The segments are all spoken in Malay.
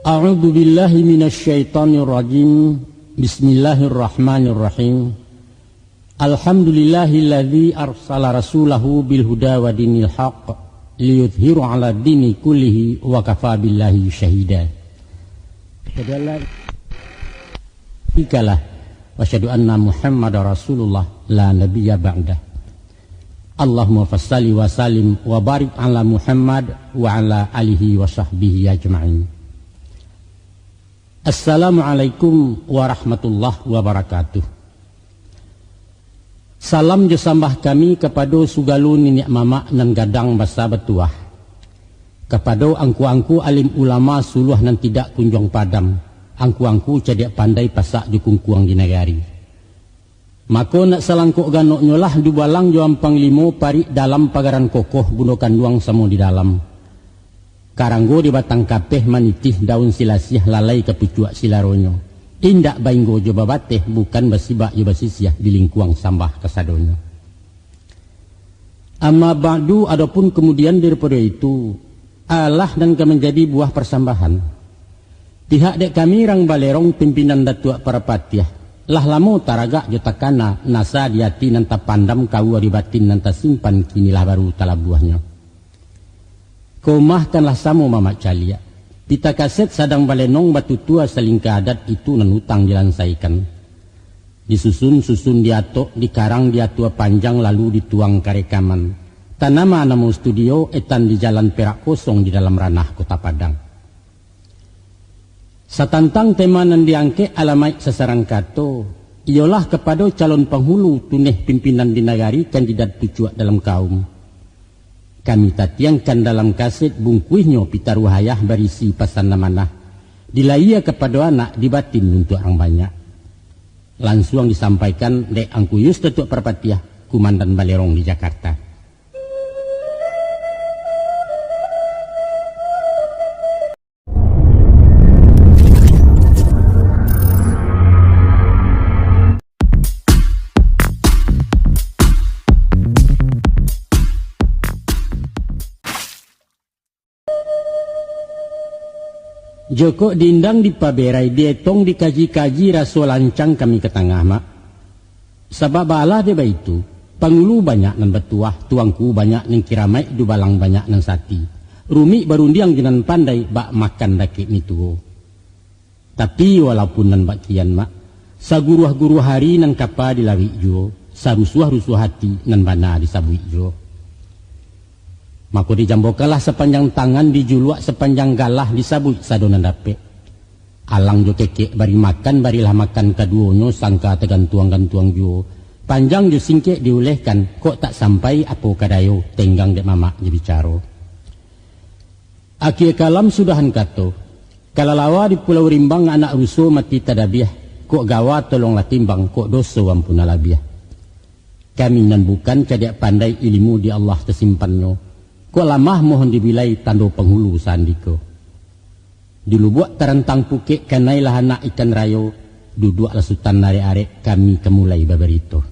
A'udzu billahi minasyaitonir rajim. Bismillahirrahmanirrahim. Alhamdulillahilladzi arsala rasulahu bil huda wa dinil haqq liyudhhiru 'ala dini kullihi wa kafa billahi syahida. Ikalah wa asyhadu anna Muhammadar Rasulullah la nabiyya ba'dah. Allahumma fassalli wa sallim wa barik 'ala Muhammad wa 'ala alihi wa sahbihi ajma'in. Assalamualaikum warahmatullahi wabarakatuh. Salam jasambah kami kepada sugalu nenek mama nan gadang basa betuah. Kepada angku-angku alim ulama suluh nan tidak kunjung padam. Angku-angku cadak pandai pasak jukung kuang di negari. Maka nak salangkuk ganok nyolah dubalang joam panglimo parik dalam pagaran kokoh bunukan duang samo di dalam. Karanggo di batang kapeh manitih daun silasih lalai kepucuak silaronyo. Indak bainggo jo babateh bukan basibak jo basisiah di lingkuang sambah kesadonyo. Amma ba'du adapun kemudian daripada itu Allah dan menjadi buah persambahan. Pihak dek kami rang balerong pimpinan datua para patiah. Lah lamo taragak jo takana nasa diati nanta pandam kau aribatin nanta simpan kinilah baru talabuahnya. Komahkanlah samo mama calia. Pita kaset sadang balenong batu tua selingkah adat itu nan hutang dilansaikan. Disusun-susun diatok, dikarang diatua panjang lalu dituang karekaman. Tanama namo studio etan di jalan perak kosong di dalam ranah kota Padang. Satantang tema nan diangke alamai sasarang kato. Ialah kepada calon penghulu tuneh pimpinan di nagari kandidat pucuak dalam kaum. Kami tatiangkan dalam kaset bungkuihnya pitaruhayah berisi pasan namanah. Dilaiya kepada anak dibatin untuk orang banyak. Langsung disampaikan dek angkuyus tetuk perpatiah Kumandan Balerong di Jakarta. Joko diindang di paberai dietong dikaji-kaji raso lancang kami ke tengah mak. Sebab balah dia itu pangulu banyak nan betuah, tuangku banyak nan kiramai, dubalang banyak nan sati. Rumi barundiang jinan pandai bak makan daki mituo. Tapi walaupun nan bakian mak, saguruah-guruah hari nan kapa dilawi jo, sarusuah-rusuah hati nan bana disabui jo. Maka dijambokalah sepanjang tangan dijuluak sepanjang galah disabut sadonan dape. Alang jo kekek bari makan barilah makan kaduonyo sangka tegantuang-gantuang jo. Panjang jo singkek diulehkan kok tak sampai apa kadayo tenggang dek mama je bicaro. Akhir kalam sudahan kato. Kalalawa di Pulau Rimbang anak rusuh mati tadabiah. Kok gawa tolonglah timbang kok doso ampuna labiah. Kami nan bukan cadak pandai ilmu di Allah tersimpannya. Kok lamah mohon dibilai tando penghulu sandiko. Dulu buat terentang pukek kanailah anak ikan rayo. Duduk lasutan nare-arek kami kemulai babarito.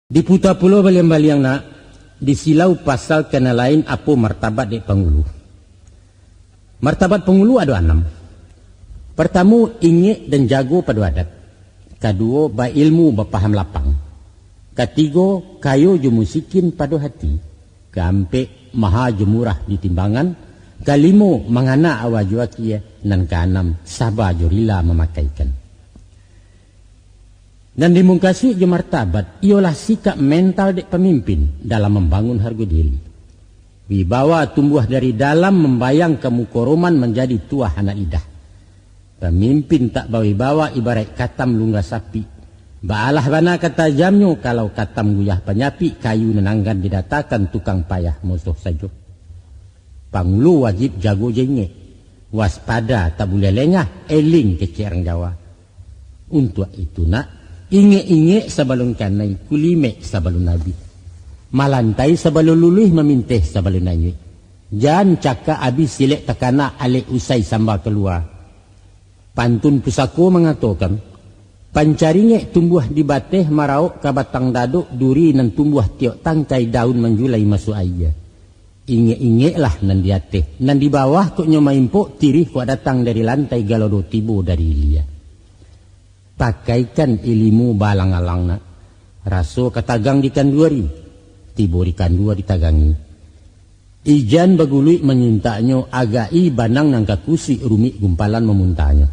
Di puta pulau baliang-baliang nak. Di silau pasal kena lain apa martabat dek penghulu. Martabat penghulu ada 6. Pertama, ingik dan jago pada adat. Kedua, ilmu berpaham lapang. Ketiga, kayo je musikin pada hati. Keempat, maha je murah di timbangan. Kelima, mengana awak juakia. Dan keenam, sabar je rila memakaikan. Dan dimungkasi je martabat ialah sikap mental dek pemimpin dalam membangun harga diri. Wibawa tumbuh dari dalam membayang kemukoroman menjadi tuah anak lidah. Pemimpin tak bawa ibarat katam lunggah sapi. Baalah bana kata jamnya kalau katam guyah penyapi kayu nenanggan didatakan tukang payah musuh saja. Pangulu wajib jago jengek. Waspada tak boleh lengah eling kecering Jawa. Untuk itu nak inge-inge sebelum kanai, kulimek sebelum nabi. Malantai sebelum luluh memintih sebelum nanyui. Jan caka abis silek takana alik usai samba keluar. Pantun pusako mengatakan, pancaringe tumbuh di bateh marauk ka batang daduk duri nan tumbuh tiok tangkai daun menjulai masuk air. Inge-inge lah nan di ateh. Nan di bawah kok nyomaimpo tirih kok datang dari lantai galodo tibo dari ilia. Pakaikan ilimu balang-alang nak. Raso katagang di kanduari. Tibo di kandua ditagangi. Ijan bagului menyintaknya agai banang nang kakusi rumik gumpalan memuntanya.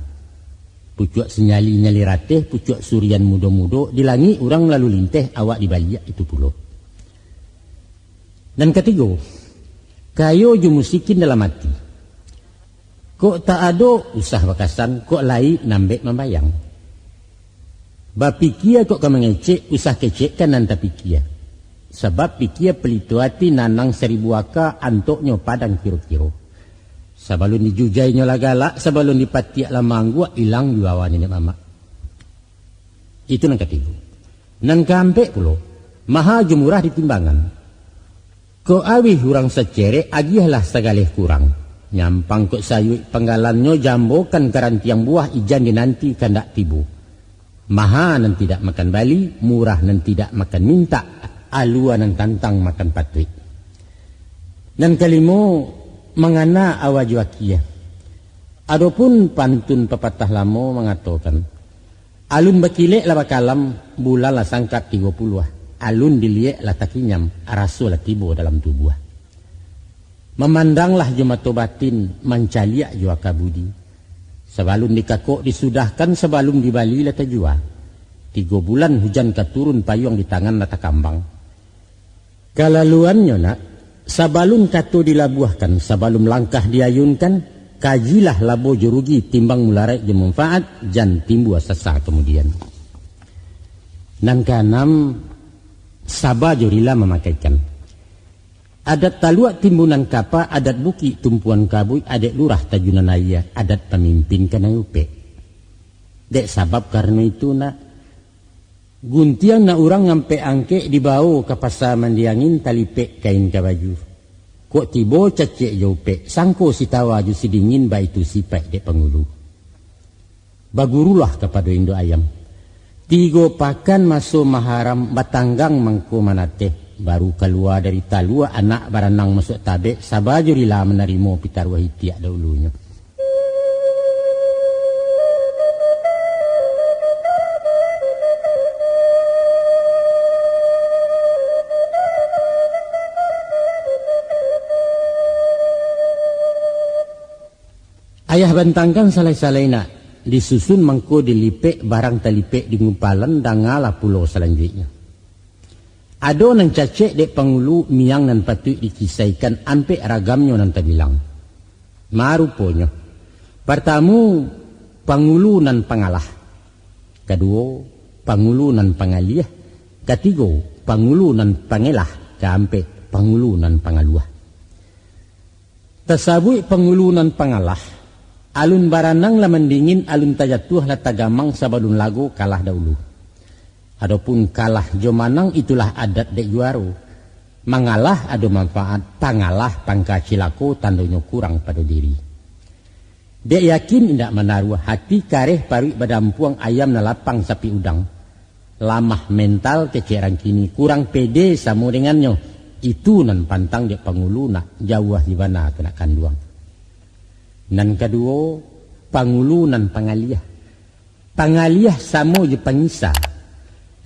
Pucuk senyali-nyali rateh, pucuk surian mudo-mudo, dilangi orang lalu linteh awak di baliak itu pulau. Dan ketiga, kayo ju musikin dalam hati. Kok tak ada usah bakasan, kok lai nambek membayang. Bapikia kok ka mengecek, usah kecek kan nanta pikia. Sebab pikia pelito hati nanang 1000 aka antoknya padang kiro-kiro. Sebelum dijujainya lagala, sebelum dipatiak lamanggu, hilang juawan ini mama. Itu nang ketiga. Nang keempat pulo, maha jumurah di timbangan. Ko awih hurang secere, agihlah segalih kurang. Nyampang kok sayui penggalannya jambokan karantiang buah ijan dinanti kandak tibu. Maha nan tidak makan bali, murah nan tidak makan minta, alua nan tantang makan patri. Dan kalimo mengana awajuakia. Adapun pantun pepatah lamo mengatakan, alun bakilek la bakalam bulan la sangkat 30. Alun diliek la takinyam araso la tibo dalam tubuh. Memandanglah jumato batin mancaliak jua kabudi. Sebelum dikakok disudahkan, sebelum dibali la tajua. 3 bulan hujan katurun payung di tangan la takambang. Kalaluannya nak, sebelum katu dilabuhkan, sebelum langkah diayunkan, kajilah labo jurugi timbang mularai jemanfaat jan timbu sasa kemudian. Nan keenam, sabah jurila memakaikan. Adat taluak timbunan kapa, adat buki tumpuan kabui, adat lurah tajunan ayah, adat pemimpin kena upe. Dek sabab karena itu nak, guntiang na orang ngampe angke dibawa ke pasar mandiangin talipek kain kabaju. Kok tibo cacek jaupe, sangko si tawaju si dingin ba itu sipai dek pengulu. Bagurulah kepada Indo ayam. 3 pakan masuk maharam batanggang mangko manate. Baru keluar dari talua anak baranang masuk tabek, sabajurilah menerima pitar wahitiak dahulunya. Ayah bantangkan salai-salai nak, disusun mangko dilipek barang talipek di ngumpalan dangala pulau selanjutnya. Ado nan cacek dek pangulu miang nan patut dikisaikan ampe ragamnya nan tabilang. Maruponya. Pertama, pangulu nan pangalah. Kedua, pangulu nan pangaliah. Ketiga, pangulu nan pangelah. Keampe, pangulu nan pangaluah. Tasabui pangulu nan pangalah. Alun baranang la mendingin, alun tajatuh la tagamang sabadun lagu kalah dahulu. Adapun kalah jomanang itulah adat dek juaro. Mangalah ada manfaat, pangalah pangka cilako tandanya kurang pada diri. Dek yakin indak menaruh hati kareh parik badampuang ayam na lapang sapi udang. Lamah mental keceran kini kurang pede sama dengannya. Itu nan pantang dek pangulu nak jauh di mana kena kanduang. Nan kedua, pangulu nan pangaliah. Pangaliah sama je pangisa.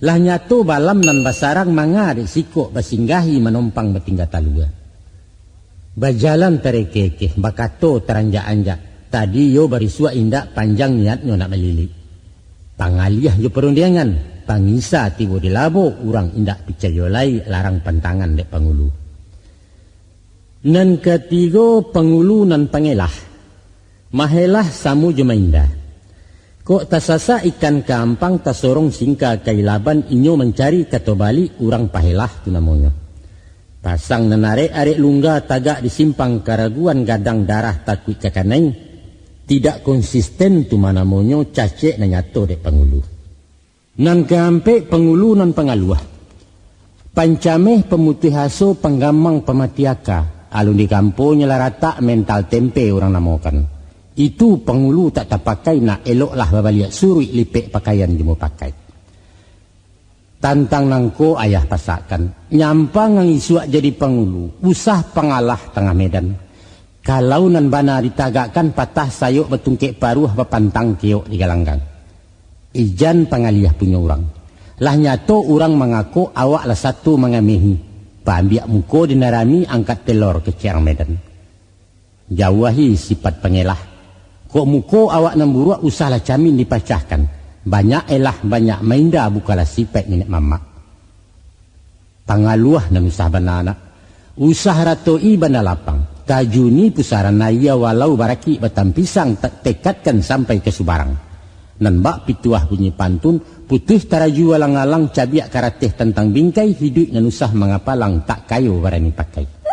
Lah nyato balam nan basarang manga dek sikok basinggahi menompang batingga talua. Bajalan terekekeh, bakato teranjak-anjak. Tadi yo barisua indak panjang niatnya nak melili. Pangaliah yo perundangan, pangisa tibo dilabo, urang indak picayolai larang pantangan dek pangulu. Nan ketiga pangulu nan pangelah. Mahelah samu jumainda. Kok tasasa ikan kampang tasorong singka kailaban inyo mencari katobali urang pahelah tu namanya. Pasang nenare arek lungga tagak disimpang karaguan gadang darah takut kakaneng. Tidak konsisten tu manamonyo cacek na nyato dek pangulu. Nan keampe pangulu nan pangaluah. Pancameh pemutih haso penggamang pematiaka. Alun di kampungnya lah rata mental tempe orang namakan. Itu pengulu tak terpakai nak eloklah babaliak surui lipek pakaian jemu pakai. Tantang nangko ayah pasakan. Nyampang ang isuak jadi pengulu. Usah pengalah tengah medan. Kalau nan bana ditagakkan patah sayuk betungkek paruh bapantang kiok di galanggang. Ijan pangaliah punya orang. Lah nyato orang mengaku awak lah satu mengamihi. Paambiak muko dinarami angkat telur ke cerang medan. Jauhi sifat pengelah. Kok muko awak namburuk usahlah camin dipacahkan. Banyak elah banyak mainda bukalah sifat nenek mama. Pangaluah nan usah banana. Usah ratoi bana lapang. Tajuni pusaran naya walau baraki batam pisang tak tekatkan sampai ke Subarang. Nan bak pituah bunyi pantun putih taraju alang-alang cabiak karateh tentang bingkai hidup nan usah mengapalang tak kayo barani pakai.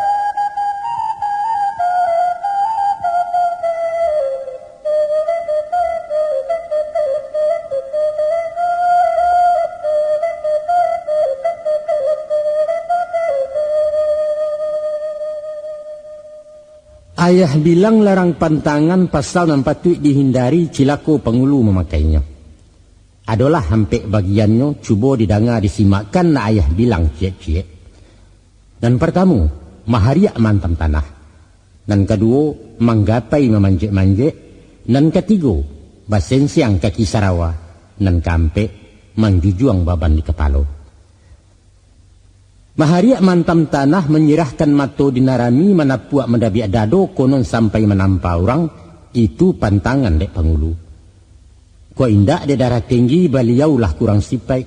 Ayah bilang larang pantangan pasal nan patut dihindari cilako pengulu memakainya. Adalah hampir bagiannya cuba didengar disimakkan na ayah bilang ciek-ciek. Dan pertama, mahariak mantam tanah. Dan kedua, manggapai memanjek-manjek. Dan ketiga, basensiang kaki sarawa. Dan keempat, mangjujuang baban di kepala. Mahariak mantam tanah menyerahkan mato dinarami manapuak mendabiak dado konon sampai menampa orang. Itu pantangan dek pengulu. Ko indak de darah tinggi baliaulah kurang sipai.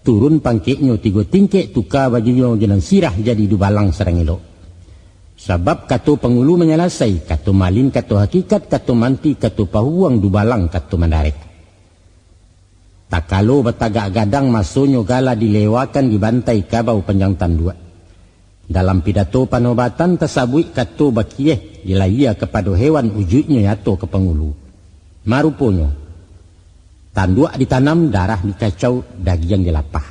Turun pangkeknya 3 tingkek tukar bajunya jalan sirah jadi dubalang serang elok. Sebab kato pengulu menyelasai. Kato malin, kato hakikat, kato manti, kato pahuang dubalang, kato mandarek. Tak kalau batagak gadang masonyo gala dilewakan dibantai kabau panjang tandua. Dalam pidato panobatan tasabui kato bakieh dilaya kepada hewan wujudnya yato ke pengulu. Maruponyo. Tandua ditanam darah dikacau daging dilapah.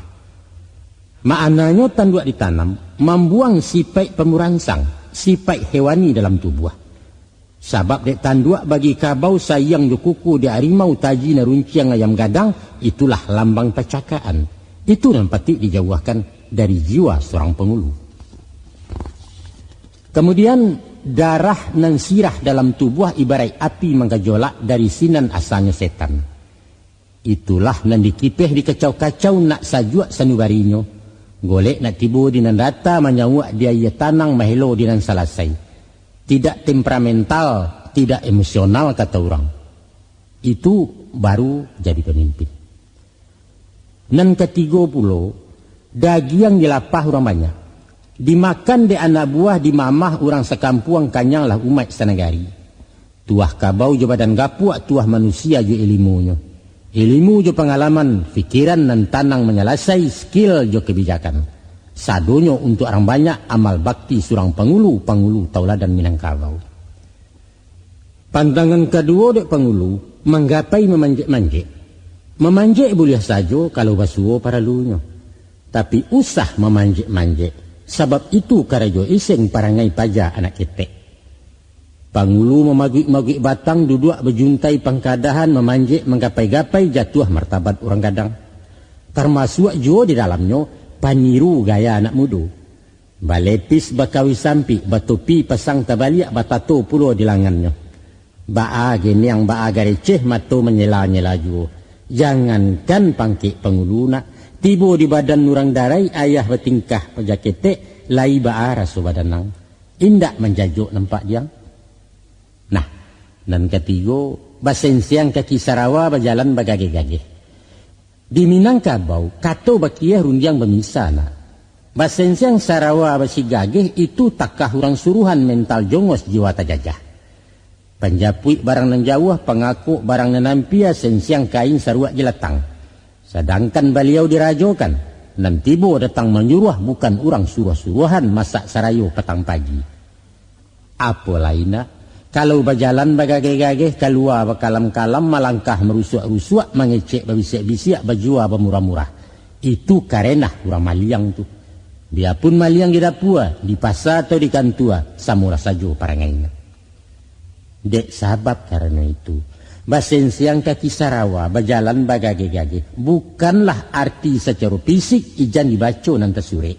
Maknanya tandua ditanam membuang sifat pemurangsang, sifat hewani dalam tubuh. Sabab dek tanduk bagi kabau sayang di kuku di harimau taji narunciang ayam gadang, itulah lambang pacakaan. Itu yang patut dijauhkan dari jiwa seorang pengulu. Kemudian darah nan sirah dalam tubuh ibarat api menggejolak dari sinan asalnya setan. Itulah nan dikipeh dikacau-kacau nak sajuak sanubarinyo. Golek nak tibu di nan data menyawak dia ia tanang mahelo di nan salasai. Tidak temperamental, tidak emosional kata orang. Itu baru jadi pemimpin. Nan ketiga pulo, daging dilapah orang banyak. Dimakan di anak buah di mamah orang sekampung kanyang lah umat sanagari. Tuah kabau jo badan gapuak tuah manusia jo ilmunya. Ilmu jo pengalaman, fikiran dan tanang menyelasai skill jo kebijakan. Sadonyo untuk orang banyak amal bakti surang pengulu tauladan Minangkabau. Pandangan kedua dek pengulu menggapai memanjek-manjek. Memanjek boleh saja kalau basuo para lunyo. Tapi usah memanjek-manjek. Sebab itu karajo iseng parangai paja anak ketek. Pengulu memagik-magik batang duduk berjuntai pangkadahan memanjek menggapai-gapai jatuh martabat orang gadang. Termasuk juga di dalamnya paniru gaya anak muda. Balepis bakawi sampi, batopi pasang tabaliak batato pulo di langannya. Baa gini yang baa gareceh mato menyela-nyela juga. Jangankan pangkik penguluna, tibo di badan nurang darai ayah bertingkah pajakete, lai baa rasu badanang. Indak menjajuk nampak dia. Nah, dan ketiga, basensiang kaki sarawa berjalan bagage-gage. Di Minangkabau, kato bakiah rundiang bemisana. Basensiang sarawa basi gageh itu takah orang suruhan mental jongos jiwa tajajah. Panjapui barang nan jauh, pengaku barang nan nampia sensiang kain saruak jelatang. Sedangkan beliau dirajokan, nan tibo datang menyuruh bukan orang suruh-suruhan masak sarayo petang pagi. Apa lainnya? Kalau berjalan bagage-gage keluar bakalam-kalam malangkah merusuk-rusuk mengecek babisik-bisik bajua bermurah-murah. Itu karena orang maliang tu. Biarpun maliang di dapua, di pasar atau di kantua, samura saja parangainya. Dek sahabat karena itu, basen siang kaki sarawa, berjalan bagage-gage, bukanlah arti secara fisik ijan dibaca nanti sore.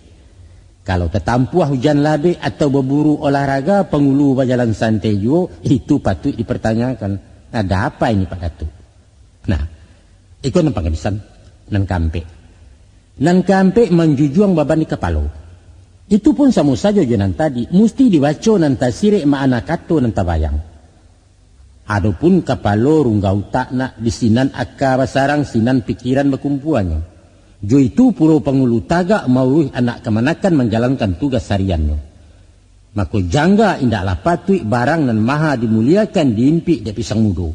Kalau tetampuah hujan labe atau berburu olahraga, pengulu berjalan santai juga, itu patut dipertanyakan. Ada apa ini Pak Datuk? Nah, ikut nampak kebisan, nan kampe. Nan kampe menjujuang baban di kepala. Itu pun sama saja jenan tadi, mesti dibaca nanti sirek ma'ana kato nanti bayang. Adapun kepala runggau tak nak disinan akka basarang sinan pikiran berkumpuannya. Jo itu pulau pengulu tagak mauruh anak kemanakan menjalankan tugas hariannya. Maka jangga indaklah patut barang nan maha dimuliakan diimpi di pisang mudo.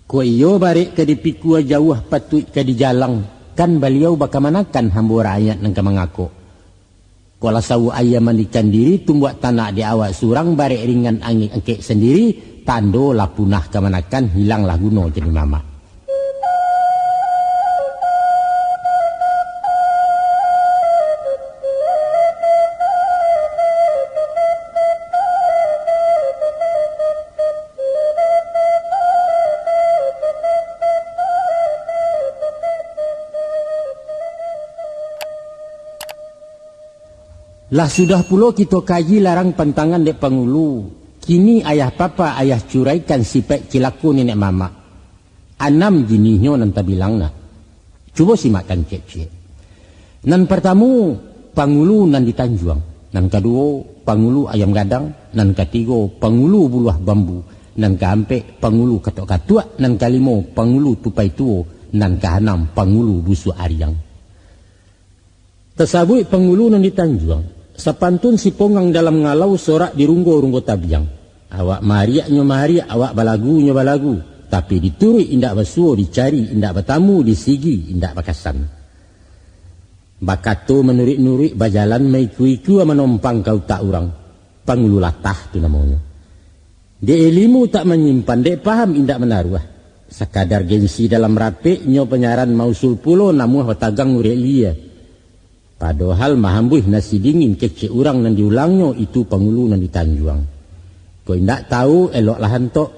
Ko iyo barik ke dipikua jauh patut ke dijalang, kan beliau bakamanakan hamba rakyat nan kemangako. Kala sawu ayam mandikan diri tumbuh tanah di awak surang barik ringan angin angkek sendiri, tando lah punah kemanakan hilanglah guna jadi mama. Lah sudah pula kita kaji larang pantangan dek pengulu. Kini ayah papa ayah curaikan sipek cilaku nenek mama. 6 jenisnya nanti bilang nak. Coba simakkan cek-cek. Nan pertama pengulu nan ditanjuang. Nan kedua pengulu ayam gadang. Nan ketiga pengulu buluah bambu. Nan keempat pengulu katok-katuk. Nan kelima pengulu tupai tuo. Nan keenam pengulu busu ariang. Tersabut pengulu nan ditanjuang. Sepantun si pongang dalam ngalau sorak di runggo-runggo tabiang. Awak mariaknya mariak, awak balagunya balagu. Tapi diturui indak basuo, dicari indak bertamu, disigi indak bakasan. Bakato menurik-nurik bajalan maiku-iku menompang kau tak urang. Pengulu latah tu namanya. Dek ilmu tak menyimpan, dek paham indak menaruh. Sekadar gengsi dalam rapiknya penyaran mausul pulo namuh watagang urek lia. Padahal mahambuh nasi dingin kecik orang nan diulangnya itu pengulu nan ditanjuang. Kau indak tahu elok lah hantok,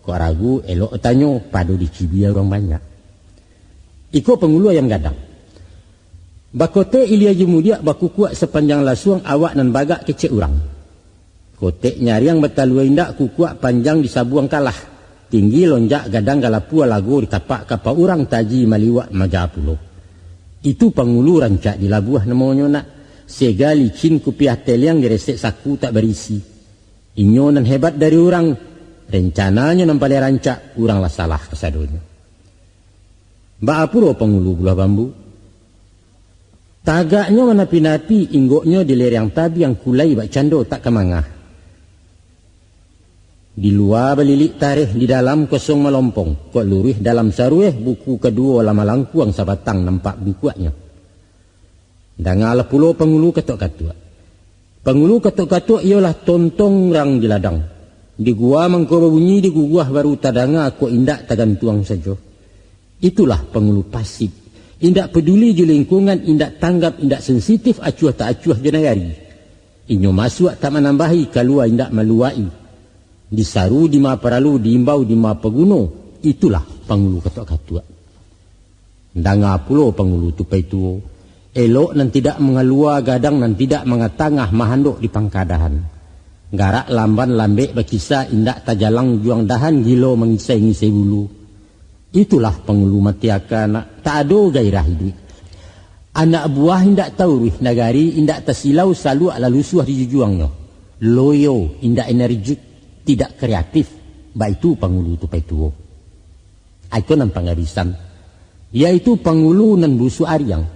kau ragu elok tanyo padu dicibia orang banyak. Iko pengulu ayam gadang. Bakote ilia jemudia baku kuat sepanjang lasuang awak nan bagak kecik orang. Kotek nyariang betalua indak kukuak panjang disabuang kalah. Tinggi lonjak gadang galapua lagu di kapak-kapak orang taji maliwak majapulo. Itu pengulu rancak di labuah namanya nak. Sega licin kupiah teliang diresek saku tak berisi. Inyo nan hebat dari orang. Rencananya nampalnya rancak, orang lah salah kesadonya. Ba apuro pengulu bulah bambu. Tagaknya menapi-napi inggoknya di lereng tabi yang kulai bak cando tak kemangah. Di luar belilik tarikh, di dalam kosong melompong. Kok lurih dalam sarueh buku kedua lama langkuang sabatang nampak bukuaknya. Dangal pulau pengulu katuk-katuk. Pengulu katuk-katuk ialah tontong rang di ladang. Di gua mangko bunyi di gua baru tadanga kok indak tagantuang saja. Itulah pengulu pasif. Indak peduli je lingkungan, indak tanggap, indak sensitif acuah tak acuah jenayari. Inyo masuk tak menambahi kalua indak meluai. Disaru di ma peralu, diimbau di ma peguno. Itulah pengulu katuk-katuk. Danga pulo pengulu tupai tuo. Elok nan tidak mengalua gadang nan tidak mengatangah mahandok di pangkadahan. Garak lamban lambek berkisah indak tajalang juang dahan gilo mengisai-ngisai bulu. Itulah pengulu matiaka nak tak ada gairah hidup. Anak buah indak tahu rih nagari indak tersilau selalu ala lusuh di jujuangnya. Loyo indak energik. Tidak kreatif, baik itu pengulu tupai tuo. Aku nampak ngarisan, yaitu pengulu nan busu ariang.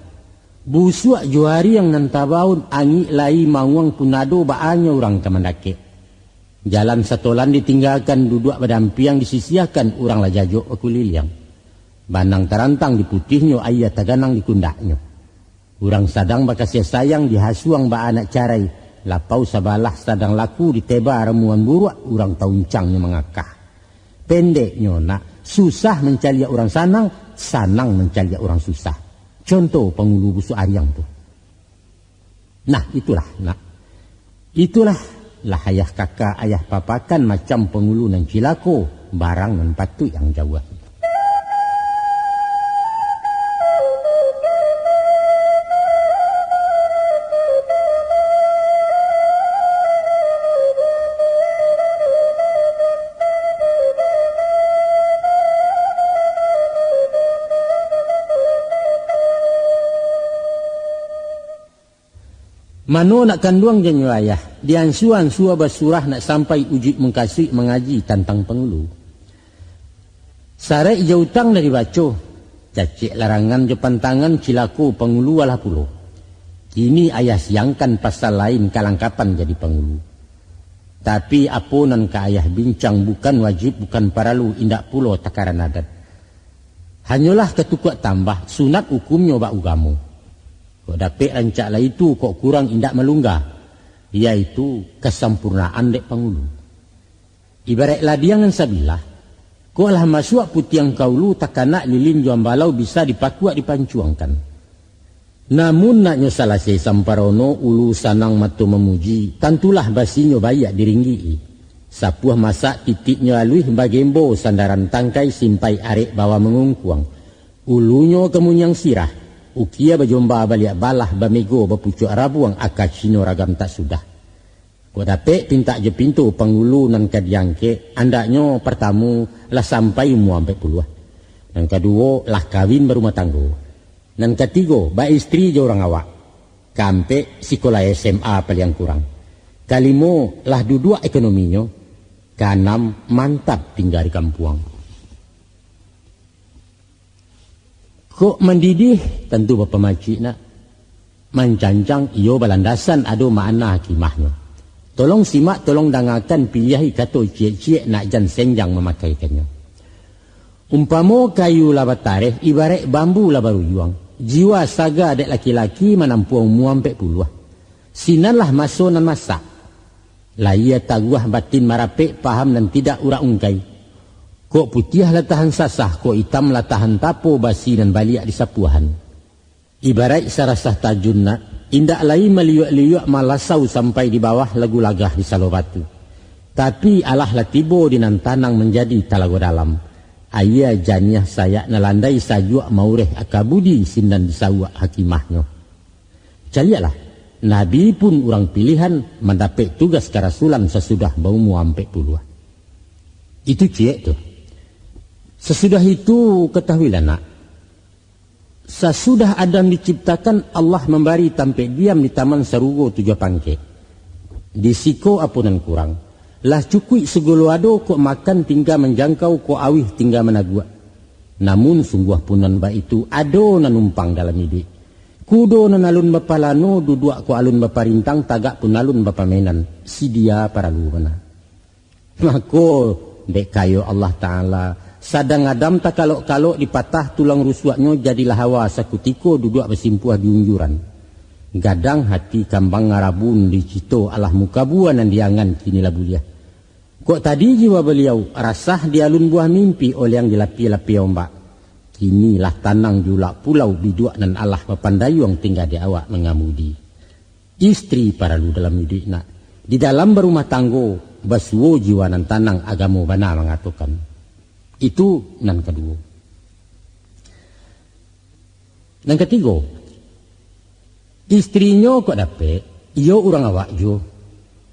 Busu juari yang nan tabaun angi lai mawang punado baanya orang kemandake. Jalan satolan ditinggalkan duduk badampiang disisiakan orang lajajo kuliliang. Banang terantang di putihnya ayat taganang di kundaknya. Orang sadang bakasya sayang dihasuang ba anak carai. Lapau sabalah sadang laku diteba ramuan buruak orang tauncangnya mengakah. Pendeknya nak susah mencari orang sanang, sanang mencari orang susah. Contoh pengulu busu ariang tu. Nah itulah nak. Itulah lah ayah kakak ayah papakan macam pengulu nan cilako barang nan patut yang jauh. Mano nak kanduang janyo ayah, diansuan sua basurah nak sampai uji mengkasih mengaji tentang pengulu. Sarai ija utang dari baco, cacik larangan jepan tangan cilaku pengulu walah pulo. Kini ayah siangkan pasal lain kalangkapan jadi pengulu. Tapi aponan ka ayah bincang bukan wajib bukan paralu indak pulo takaran adat. Hanyalah ketukuk tambah sunat hukumnya bak ugamu. Kok dapet rancak lah itu kok kurang indak melunggah, yaitu kesempurnaan dek pengulu. Ibarat ladiang sabilah, kok lah masuk putiang kaulu takana lilin juam balau bisa dipakuak dipancuangkan. Namun naknya salah samparono ulu sanang matu memuji, tentulah basinyo bayak diringgii. Sapuah masak titiknya aluih bagembo sandaran tangkai simpai arek bawa mengungkuang. Ulunyo kemunyang sirah. Ukia bajomba baliak balah bamego bapucuk rabuang akacino ragam tak sudah. Kau dapet pinta je pintu pengulu nan kadiangke andaknya pertamu lah sampai muampe puluh. Yang kedua lah kawin berumah tangga. Yang ketiga ba istri je orang awak. Kampe sekolah SMA paling kurang. Kalimo lah duduk ekonominya. Kanam mantap tinggal di kampuang. Kok mendidih tentu bapa makcik nak. Mencancang iyo balandasan ado makna hakimahnya. Tolong simak, tolong dangakan pilihi kata cie-cie nak jan senjang memakaikannya. Umpamo kayu labat tareh ibarat bambu labar uyuang. Jiwa saga adik laki-laki menampuang muampek puluh. Sinanlah maso nan masak. Lah ia taguah batin marapek paham dan tidak urak ungkai. Kok putih lah tahan sasah, kok hitam lah tahan tapo basi dan baliak di sapuhan. Ibarat sarasah tajun nak, indak lain meliuk-liuk malasau sampai di bawah lagu lagah di salobatu. Tapi alah lah tibo di nan tanang menjadi talago dalam. Ayah janiah saya nalandai sajuak maureh akabudi sindan disawak hakimahnya. Calialah, Nabi pun orang pilihan mendapat tugas kerasulan sesudah bau muampek puluh. Itu ciek tu. Sesudah itu ketahuilah nak, sesudah Adam diciptakan Allah memberi tampil diam di taman sarugo 7 pangke. Di siko apunan kurang. Lah cukui segolo ado kok makan tinggal menjangkau kok awih tinggal menagua. Namun sungguh punan ba itu ado nanumpang dalam ide. Kudo nanalun bapa lano duduk ko alun bapa rintang tagak pun alun bapa menan. Si dia para lu mana. Mako dek kayo Allah Ta'ala. Sadang Adam tak kalok-kalok dipatah tulang rusuknya jadilah hawa sakutiko duduk bersimpuah di unjuran. Gadang hati kambang ngarabun di cito alah mukabuan dan diangan kini labulia. Kok tadi jiwa beliau rasah di alun buah mimpi oleh yang dilapi-lapi ombak. Kini lah tanang julak pulau biduak dan Allah papandayung tinggal di awak mengamudi. Istri para lu dalam hidup nak. Di dalam berumah tanggo basuo jiwa nan tanang agamo bana mengatakan. Itu nan kedua. Nan ketiga, istrinya kok dapet, iyo orang awak jo.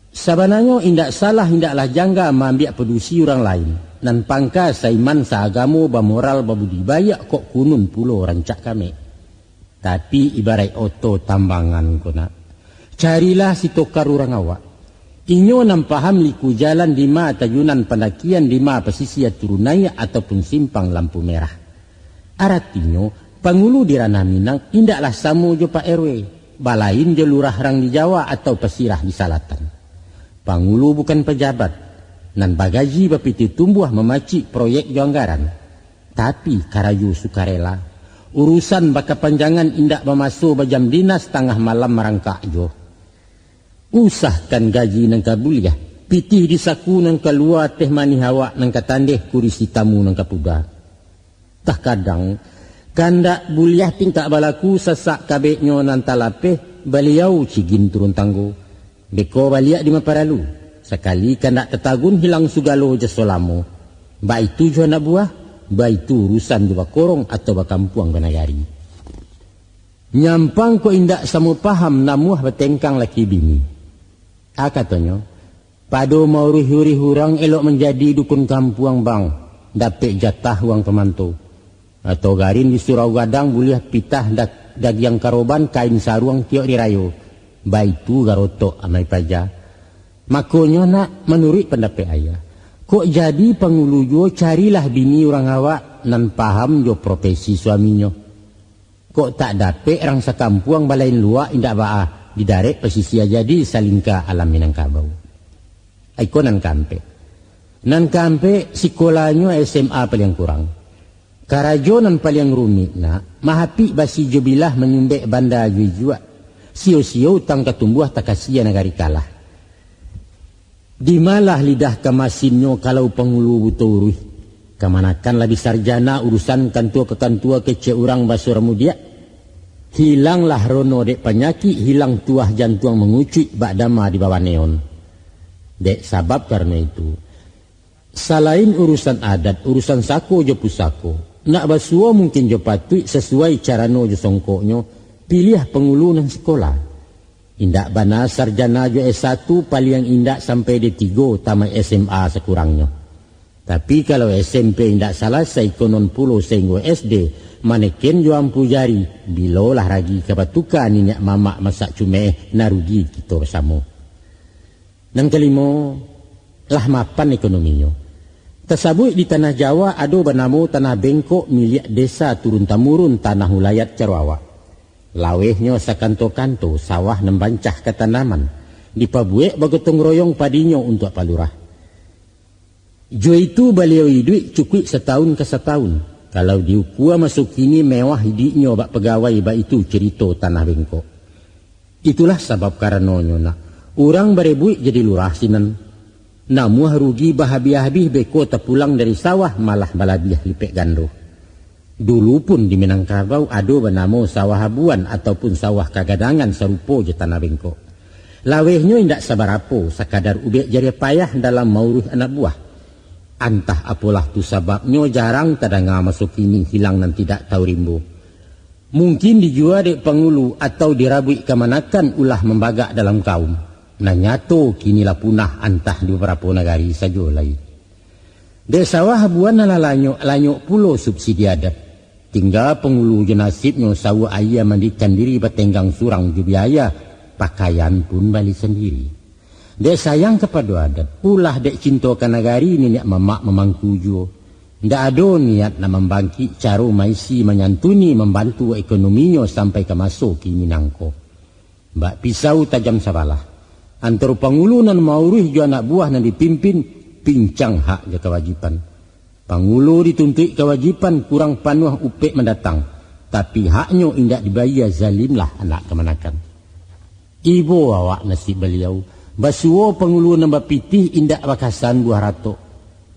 Sabananya indak salah indaklah jangga mambiak pedusi orang lain. Nan pangka saiman saagamo bamoral babudi bayak kok kunun pulo rancak kami. Tapi ibarat oto tambangan kona. Carilah si tokar orang awak. Inyo nam paham liku jalan di ma tajunan pendakian di ma pesisir turunaya ataupun simpang lampu merah. Artinya pangulu di ranah Minang indaklah samu jo Pak RW, balain jo lurah rang di Jawa atau pesirah di Salatan. Pangulu bukan pejabat, nan bagaji bapiti tumbuh memacik proyek jo anggaran. Tapi karayu sukarela, urusan baka panjangan indak memasuk bajam dinas tengah malam merangkak jo. Usahkan gaji nang kabuliah, pitih di saku nang keluar teh mani hawa nang katandeh kurisi tamu nang kapuda. Tak kadang kandak buliah tingkak balaku sesak kabeknya nan talapeh beliau cigin turun tanggo. Beko baliak di Maparalu. Sekali kandak tetagun hilang sugalo jasolamo. Ba itu jo anak buah, ba itu urusan di Bakorong atau Bakampuang Banagari. Nyampang ko indak samu paham namuah betengkang laki bini. Katanya, pado mau rih-rih hurang elok menjadi dukun kampuang bang, dapet jatah uang pemantau. Atau garin di surau gadang buliah pitah dagiang karoban kain saruang tiok dirayo. Ba itu garoto amai paja. Makonyo nak menurut pendapat ayah. Kok jadi pengulu jo carilah bini orang awak nan paham jo profesi suaminya. Kok tak dapet orang sekampuang balain luak indak baah didarek pesisi jadi salingka alam Minangkabau. Aiko nan kampe. Nan kampe sekolahnya SMA paling kurang. Karajo nan paling rumit nak mahapi basi jobilah menyumbek banda jujua. Sio-sio utang ketumbuh tak kasihan negari kalah. Di malah lidah kamasinnya kalau pengulu butuh uruh. Kemanakan lebih sarjana urusan kantua kece orang basur mudia. Hilanglah rono dek penyakit, hilang tuah jantung mengucuk bak dama di bawah neon. Dek sabab karena itu. Selain urusan adat, urusan sako jo pusako. Nak basuo mungkin jo patui sesuai carano jo songkoknya. Pilih pengulu nan sekolah. Indak bana sarjana jo S1 paling indak sampai D3 tamat SMA sekurangnya. Tapi kalau SMP indak salah saikonon pulo sehingga SD manekin jo ampu jari bilolah ragi kebatukan minyak mamak masak cumeh narugi kita bersama. Dan kelima lah mapan ekonominya. Tersabut di tanah Jawa ada bernama tanah bengkok milik desa turun tamurun tanah wilayat Cerwawak. Lawehnya sakanto-kanto sawah nembancah ke tanaman. Dipabuek bagotong royong padinya untuk palurah. Jo itu beliau hidup cukup setahun ke setahun. Kalau diukua masuk kini mewah hidupnya bak pegawai bak itu cerita tanah bengkok. Itulah sebab karenanya nak. Orang berebuik jadi lurah sinan. Namuah rugi bahabiah-habih beko terpulang dari sawah malah balabiah lipek gando. Dulu pun di Minangkabau ada bernama sawah habuan ataupun sawah kagadangan serupa je tanah bengkok. Lawehnya indak sabar apa, sekadar ubek jari payah dalam mauruh anak buah. Antah apalah tu sebabnya jarang tadanga masuk ini hilang dan tidak tahu rimbo. Mungkin dijual dek pengulu atau dirabui kemanakan ulah membagak dalam kaum. Nah nyato kinilah punah antah di beberapa negari saja lain. Dek sawah habuan lanyok pulo subsidi adat. Tinggal pengulu jenasibnya sawa ayah mandikan diri batenggang surang ju biaya, pakaian pun balik sendiri. Dek sayang kepada adat, ulah dek cintakan negari nenek mamak memangku jo. Ndak ada niat nak membangkit cara maisi menyantuni membantu ekonominya sampai ke masuk ki Minangko. Bak pisau tajam sabalah. Antara pengulu nan mauruh jo anak buah nan dipimpin pincang hak je kewajiban. Pangulu dituntut kewajiban kurang panuh upek mendatang. Tapi haknya indak dibayar zalimlah anak kemanakan. Ibu awak nasib beliau. Basuo pengulu nambah pitih indak bakasan buah ratok.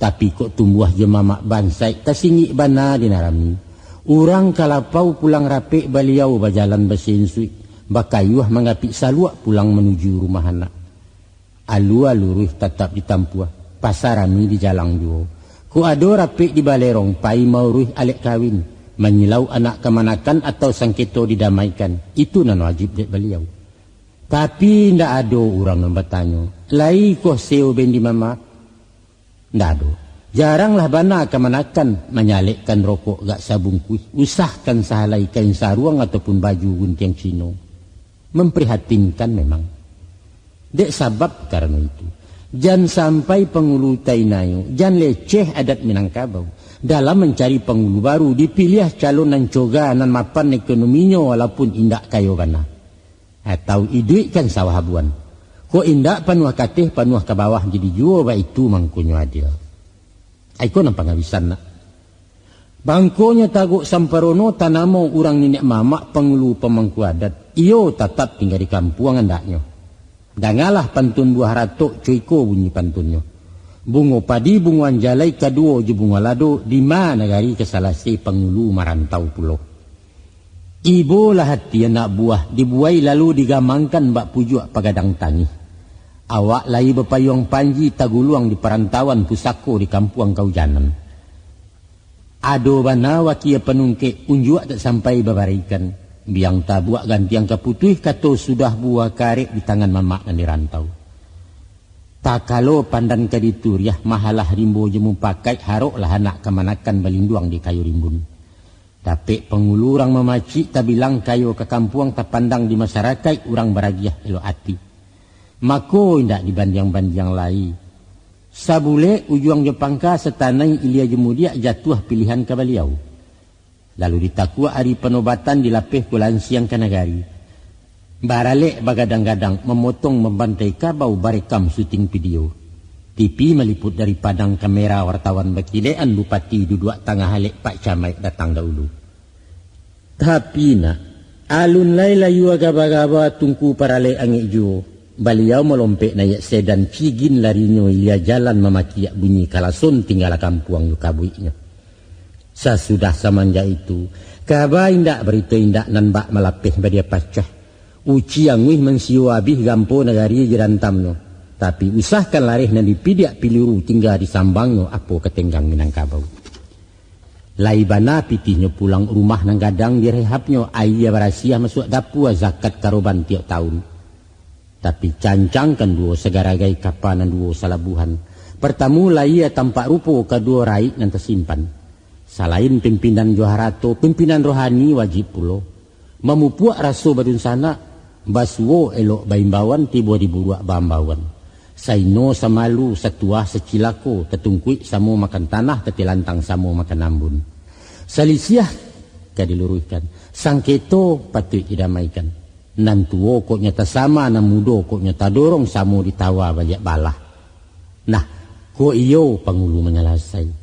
Tapi kok tumbuh jemamak bansai tasingik bana dinarami. Urang kalapau pulang rapik beliau berjalan bersinsui. Bakayuh mengapik saluak pulang menuju rumah anak. Alu-aluruh tetap ditampuah. Pasarami di jalang juo. Ku ado rapik di balerong pai mauruh alek kawin. Menyilau anak kemanakan atau sangkito didamaikan. Itu nan wajib dek beliau. Tapi ndak ada orang yang bertanya. Lai koh seo bendi mama? Ndak ada. Jaranglah bana kemanakan menyalekkan rokok gak sabung kuih. Usahkan sahalai kain saruang ataupun baju guntiang Cino. Memprihatinkan memang. Dek sabab karena itu. Jangan sampai pengulu tainayo, jangan leceh adat Minangkabau. Dalam mencari pengulu baru, dipilih calon nan coga nan mapan ekonominya walaupun indak kayo bana. Atau iduitkan sawah habuan. Ko indak panuah katih, panuah ke bawah jadi juo, ba itu mangkunyo adil. Aiko nampak ngabisan nak. Bangkonya taguk samparono tanamo urang nenek mamak pengulu pemangku adat. Iyo tetap tinggal di kampuang andaknya. Dangalah pantun buah ratok cuiko bunyi pantunnya. Bungo padi bungo anjalai kadua je bungo lado di mana negari kesalasi pengulu marantau pulau. Ibu lah hati anak buah dibuai lalu digamangkan bak pujuk pagadang tangi. Awak lai berpayung panji taguluang di perantauan pusako di kampung Kaujanan. Ado bana wakia penungke unjuk tak sampai babarikan. Biang tabuak gantiang keputuh kato sudah buah karek di tangan mamak dan dirantau. Tak kalau pandan kadituriah mahalah rimbo jemu pakai haroklah anak kemanakan balinduang di kayu rimbun. Tapi pengulurang memacik tak bilang kayu ke kampung tak pandang di masyarakat urang baragiah elo hati. Mako indak dibandiang-bandiang lai. Sabule ujuang Jepangka setanai ilia jemudia jatuh pilihan ke beliau. Lalu ditakwa hari penobatan dilapih kulan siang ke negari. Baralek bagadang-gadang memotong membantai kabau barekam syuting video. TV meliput dari padang kamera wartawan bakilean bupati duduk tengah halik Pak Camai datang dahulu. Tapi nak, alun laila yu agaba-gaba tungku parale angik jo. Beliau melompek naik sedan cigin larinyo ilia jalan memakiak bunyi kalason tinggal kampung yu kabuiknya. Sesudah samanja itu, kaba indak berita indak nan bak melapih badia pacah. Uci yang wih mensiu abih gampo negari jirantamno. Tapi usahkan larih nan dipidiak piluru tinggal di sambangno apo ketenggang Minangkabau. Laibana pitihnya pulang rumah nang gadang direhabnya ayah berasiah masuk dapur zakat karoban tiap tahun. Tapi cancangkan duo segaragai kapanan duo salabuhan. Pertamu laia tampak rupo kedua raik nan tersimpan. Selain pimpinan Joharato, pimpinan rohani wajib pulo. Memupuak raso badun sana, basuo elok baimbawan tiba diburuak bambawan. Saino samalu setuah secilako tetungkui samo makan tanah tetilantang samo makan ambun. Salisiah kadiluruskan. Sangketo patut didamaikan. Nantuo kok nyata sama namudo kok nyata dorong samo ditawa banyak balah. Nah, kok iyo pangulu menyelasai.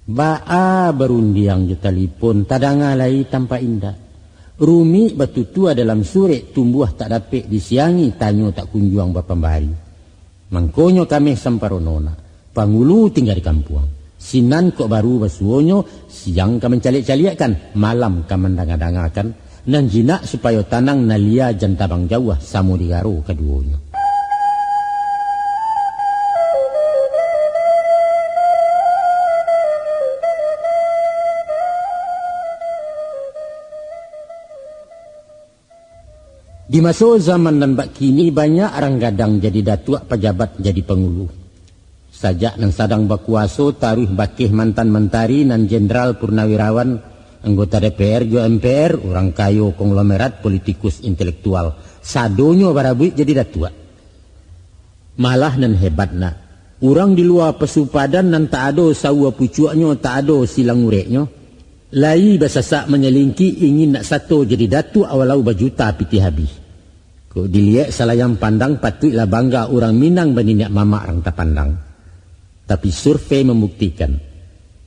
Ba'a berundiang jo telefon tadangalai tanpa indah. Rumi batutua dalam surat tumbuh tak dapat disiangi tanyo tak kunjuang bapambari. Mangkonyo kami samparonona. Pangulu tinggal di kampung. Sinan kok baru basuonyo. Siang kami calik-caliakan. Malam kami danga-dangakan. Nan jinak supaya tanang nalia jantabang jauh. Samu digaro keduanya. Di masa zaman dan bak kini banyak orang gadang jadi datuk pejabat jadi pengulu. Sajak nan sadang bakuaso taruh bakih mantan mentari nan jenderal purnawirawan anggota DPR juga MPR orang kayo konglomerat politikus intelektual. Sadonyo barabuik jadi datuk. Malah nan hebatna. Orang di luar pesupadan nan tak ada sawa pucuaknya tak ada silang ureknya. Lai basasak menyelingki ingin nak satu jadi datuk awalau bajuta piti habis. Kok dilihat salah yang pandang patutlah bangga orang Minang banding mamak orang tak pandang. Tapi survei membuktikan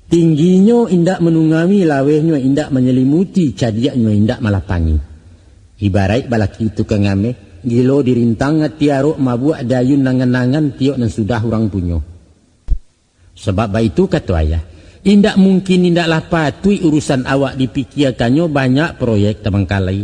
tingginya indak menungami lawehnya indak menyelimuti cadiaknya indak malapangi. Ibarat balaki tukang ame gilo dirintang tiarok mabuak dayun nangan-nangan tiok dan sudah orang punyo. Sebab itu kata ayah. Indak mungkin indaklah patui urusan awak dipikirkannya banyak proyek tabangkalai.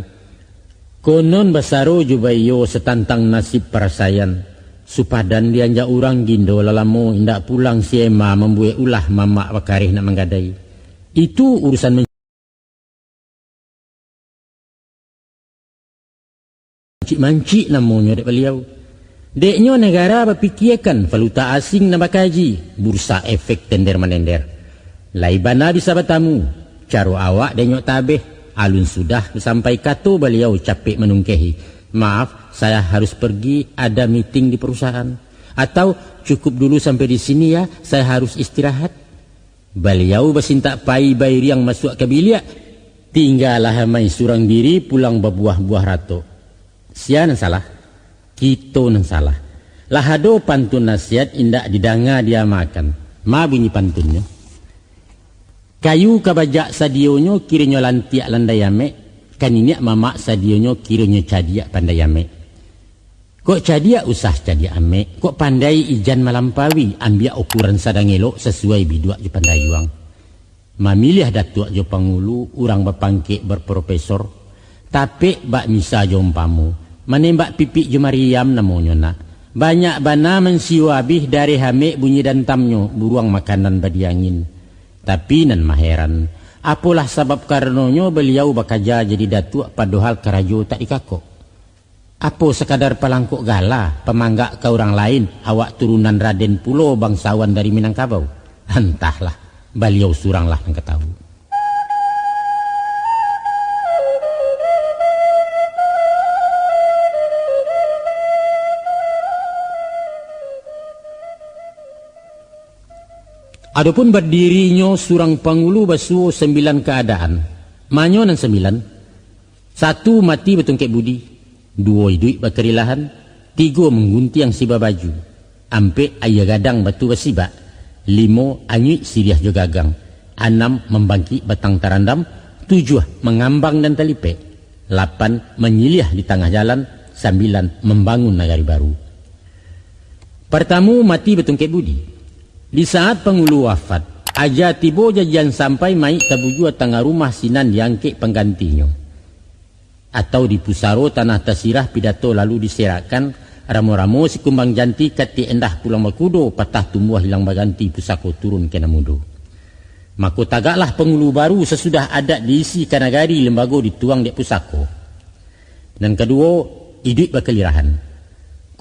Konon basaro jubayo setantang nasib parasayan. Supadan dianja orang gindo lalamo indak pulang siema membuat ulah mamak wakarih nak menggadai. Itu urusan mancik namanya dek beliau. Deknya negara berpikirkan valuta asing nak bakaji. Bursa efek tender menender. Laibana bisa bertamu. Caro awak denyok tabeh. Alun sudah sampai kato beliau capek menungkehi. Maaf, saya harus pergi ada meeting di perusahaan. Atau cukup dulu sampai di sini ya, saya harus istirahat. Beliau bersinta pai bayi yang masuk ke bilik. Tinggallah hamai surang diri pulang berbuah-buah rato. Sia nan salah. Kita nan salah. Lahado pantun nasihat indak didanga dia makan. Ma bunyi pantunnya. Kayu kabajak sadionyo kiranya lantiak landayame. Kaninya mamak sadionyo kiranya cadiak pandayame. Kok cadiak usah cadiak ame. Kok pandai ijan malampawi. Ambil ukuran sadang elok sesuai biduak je pandayuang. Mamilih datuk je pangulu. Urang berpangkik berprofesor. Tapi bak misa jompamu, menembak pipi Jumariam namanya nak. Banyak bana mensiwabih dari hamik bunyi dan tamnyo, buruang makanan badi angin. Tapi nan maheran, apalah sebab karenonyo beliau bakaja jadi datuk padohal karajo tak dikakok. Apa sekadar pelangkuk gala, pemanggak ke orang lain, awak turunan Raden Pulo bangsawan dari Minangkabau? Entahlah, beliau suranglah yang ketahui. Adapun berdirinya surang Pangulu basuo 9 keadaan. Manyo nan 9. 1 mati betungkek budi, 2 hidup bakerilahan, 3 mengguntiang siba baju, 4 ayah gadang batu basiba, 5 anyui siriah jogagang, 6 membangkit batang tarandam, 7 mengambang dan talipe, 8 menyiliah di tengah jalan, 9 membangun nagari baru. Pertama mati betungkek budi. Di saat Pangulu wafat, aja tibo jajan sampai mai tabujua tengah rumah sinan diangkek penggantinya. Atau di pusaro tanah tasirah pidato lalu diserakan, ramo-ramo si kumbang janti kati endah pulang makudo, patah tumbuh hilang baganti pusako turun kena mudo. Maka tagaklah Pangulu baru sesudah adat diisi kanagari lembago dituang di pusako. Dan kedua, hidup bakelirahan.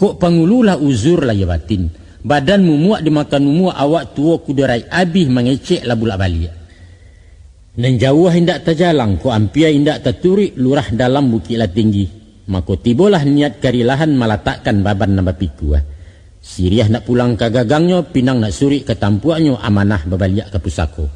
Kok Pangulu lah uzur lah ya batin. Badan mumuak dimakan mumuak awak tua kudarai abih mengecek lah bulak balik. Nan jauh hendak terjalang, ko ampia hendak terturik lurah dalam bukit lah tinggi. Maka tibolah niat karilahan malatakkan baban nambah piku. Siriah nak pulang ke gagangnya, pinang nak surik ke tampuaknya, amanah babaliak ke pusako.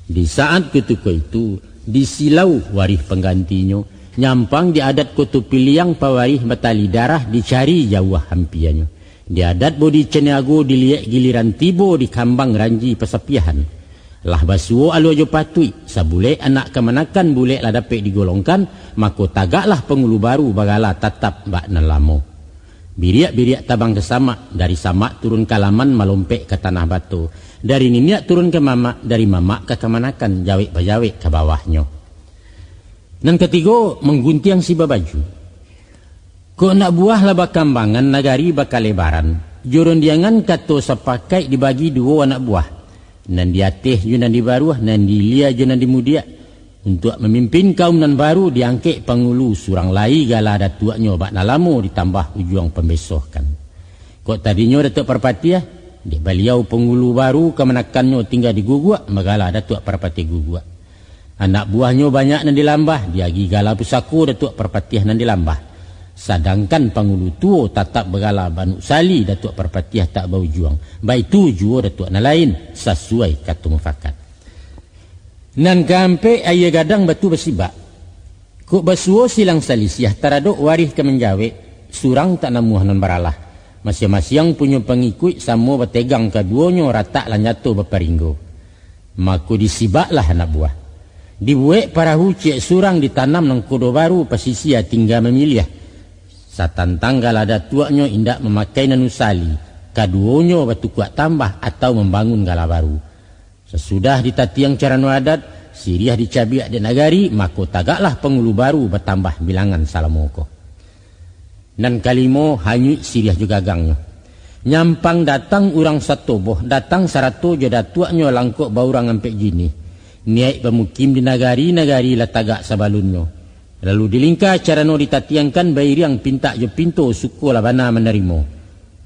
Di saat ketika itu, disilau warih penggantinya, nyampang di adat kotu piliang pawarih batali darah dicari jauh hampiannya. Di adat bodi cenago diliak giliran tibo di kambang ranji pesapiahan. Lah basuo alu ajo patui, sabule anak kemanakan bule lah dapat digolongkan, maka tagaklah Pangulu baru bagala tatap bak nan lamo. Biriak-biriak tabang ke samak, dari samak turun kalaman melompek ke tanah batu. Dari niniak turun ke mamak, dari mamak ke kemanakan, jawik-bajawik ke bawahnya. Dan ketiga, mengguntiang si babaju. Kok nak buah lah bakambangan nagari bakal lebaran. Jurun diangan kato sepakai dibagi 2 anak buah. Nan diatih ju nan di baru, nan dilia ju nan di mudia. Untuk memimpin kaum nan baru diangkek Pangulu surang lai gala datuaknya bak nalamo ditambah ujuang pembesohkan. Kok tadinya datuk perpati ya? Di beliau Pangulu baru kemenakannya tinggal di Gugua, magala datuk perpati Gugua. Anak buahnya banyak nan dilambah, diagi gala pusako datuk perpatiah nan dilambah. Sedangkan Pangulu tuo tatap begala Banu Sali datuk perpatiah tak bau juang. Baik tu juo datuk na lain sesuai kata mufakat. Nan kampe ayah gadang batu besibak. Kuk basuo silang salisiah taraduk warih ke menjawe. Surang tak namuh nan baralah. Masing-masing punya pengikut sama bertegang keduanya rata lah nyatu berperinggo. Maka disibaklah anak buah. Dibuat para hucik surang ditanam nang kodo baru pasisia tinggal memilih. Satan tanggal ada tuaknya indak memakai nanusali, kaduonyo batu kuat tambah atau membangun gala baru. Sesudah ditatiang cara adat, siriah dicabiak di nagari, maka tagaklah Pangulu baru bertambah bilangan salamoko. Dan kalimo hanyut siriah juga gangnya. Nyampang datang urang satoboh, datang sarato jada tuaknya langkok baurang ampek jini. Niat pemukim di nagari-nagari lah tagak sabalunnya. Lalu dilingkar cara no ditatiangkan bayi yang pinta je pintu suku labana menerima.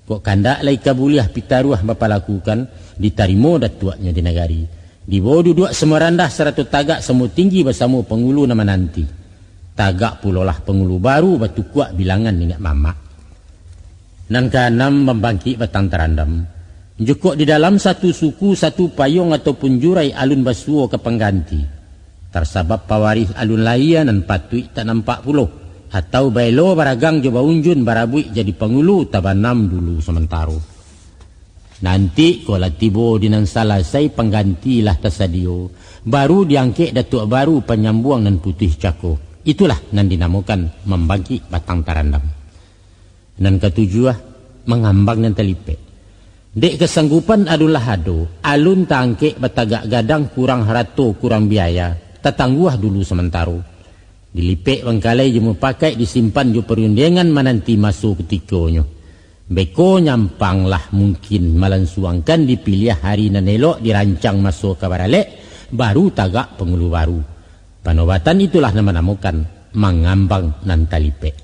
Kok kandak lai kabuliah pitaruah bapa lakukan ditarimo datuaknya di nagari. Di bawah duduk semua randah seratus tagak semua tinggi bersama Pangulu nama nanti. Tagak pulolah Pangulu baru batu kuat bilangan ingat mamak. Nan keenam membangkit batang terandam. Jukuk di dalam satu suku satu payung ataupun jurai alun basuo ke pengganti. Tersabab pawarih alun layan dan patui tak nampak pulau. Atau bailo baragang coba unjun barabui jadi Pangulu tabanam dulu sementara. Nanti kalau tibo dinan salasai penggantilah tersadio. Baru diangkek datuk baru penyambuang dan putih cako. Itulah nan dinamakan membangkit batang tarandam. Dan ketujuh mengambang dan telipek. Dek kesanggupan adulah hado. Alun tangkek batagak gadang kurang harato kurang biaya. Tatangguah dulu sementara. Dilipek bangkalai jemu pakai disimpan jo perundangan mananti masuk ketikonyo. Beko nyampanglah mungkin malansuangkan dipilih hari nan elok dirancang masuk ke baralek baru tagak pengulu baru. Panobatan itulah nama-namukan mangambang nan talipek.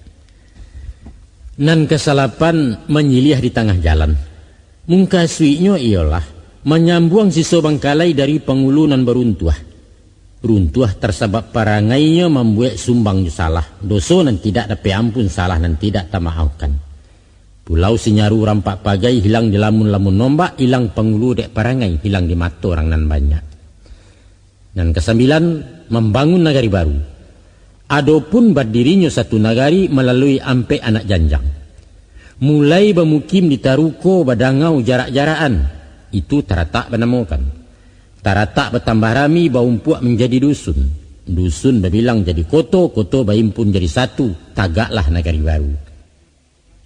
Nan kesalapan menyilih di tengah jalan. Mungkasuinyo ialah menyambuang siso bangkalai dari pengulu nan beruntuah. Runtuah tersebab parangainya membuat sumbang salah. Doso nan tidak dapat ampun salah nan tidak tamaaukan. Pulau Sinyaru rampak pagai hilang di lamun-lamun nombak, hilang pengulu dek parangai, hilang di mata orang nan banyak. Dan kesembilan, membangun nagari baru. Adapun berdirinya satu nagari melalui ampe anak janjang. Mulai bermukim di Taruko, Badangau, jarak-jarakan. Itu taratak menemukan. Taratak bertambah rami, baumpuak menjadi dusun. Dusun berbilang jadi koto, koto baimpun jadi satu. Tagaklah nagari baru.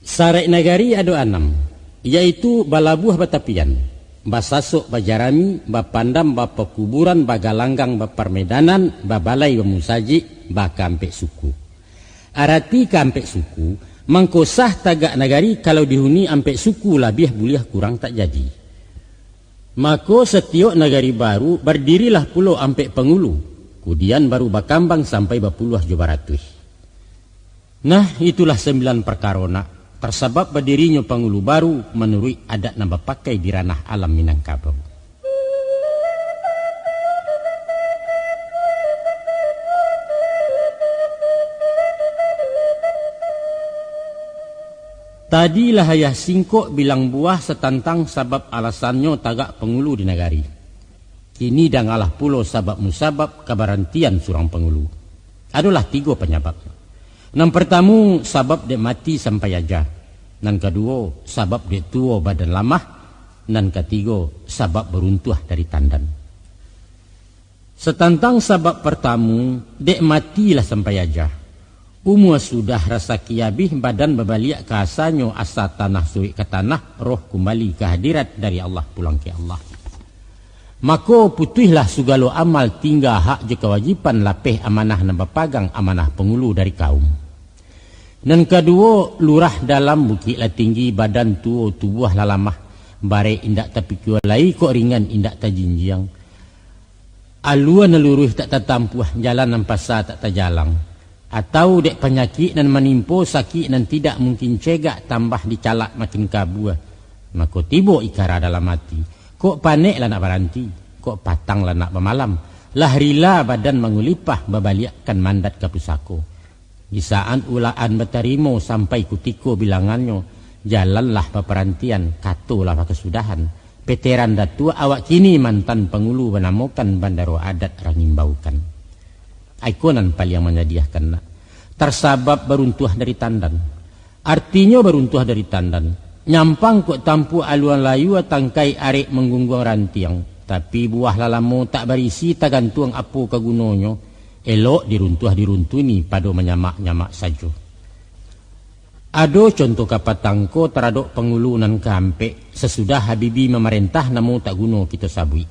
Sarai nagari ada 6, yaitu balabuah batapian, basasok bajarami, bapandam bapekuburan, bagalanggang baparmedanan, babalai bamusaji, bakampek suku. Arati kampek suku, mangkosah tagak nagari kalau dihuni ampek suku labih buliah kurang tak jadi. Mako setiok nagari baru berdirilah pulau ampek pengulu, kemudian baru bakambang sampai bapuluh jobaratui. Nah itulah 9 perkarona. Tersebab berdirinya pengulu baru menurut adat nambah pakai di ranah alam Minangkabau. Tadi lahayah singkok bilang buah setantang sabab alasannya tagak pengulu di nagari. Kini dangalah pulau sabab musabab kabarantian surang pengulu. Adalah 3 penyebabnya. Yang pertama sabab dek mati sampai aja. Yang kedua sabab dek tua badan lamah. Dan ketiga sabab beruntuah dari tandan. Setantang sabab pertama dek matilah sampai aja. Umur sudah rasa kiabih badan berbalik ke asalnya asa tanah suik ke tanah roh kembali ke hadirat dari Allah pulang ke Allah. Maka putihlah segala amal tinggal hak je kewajipan lapeh amanah dan berpagang amanah pengulu dari kaum. Dan kedua lurah dalam bukit lah tinggi badan tua tubuh lah lamah bare indak tapi kualai kok ringan indak tajinjiang. Aluan luruh tak tertampuh jalan nampasa tak terjalang. Atau dek penyakit dan menimpo sakit dan tidak mungkin cegak tambah dicalak makin kabur. Maka tiba ikara dalam hati. Kok panik lah nak berhenti. Kok patang lah nak bermalam. Lah rila badan mengulipah babaliakkan mandat ke pusako. Di saat ulaan berterima sampai kutiko bilangannya. Jalanlah peperantian, katulah kesudahan. Veteran datua awak kini mantan pengulu menamukan bandaro adat rangimbaukan. Ikonan paling yang menyediakan nak. Tersabab beruntuah dari tandan. Artinya beruntuah dari tandan. Nyampang kok tampu aluan layu tangkai arek menggunggung rantiang. Tapi buah lalamu tak berisi tak gantuang apu kegunonyo. Elok diruntuh-diruntuni pada menyamak-nyamak saja. Ado contoh kapatangko teradok pengulunan kampe sesudah Habibi memerintah namun tak guna kita sabui.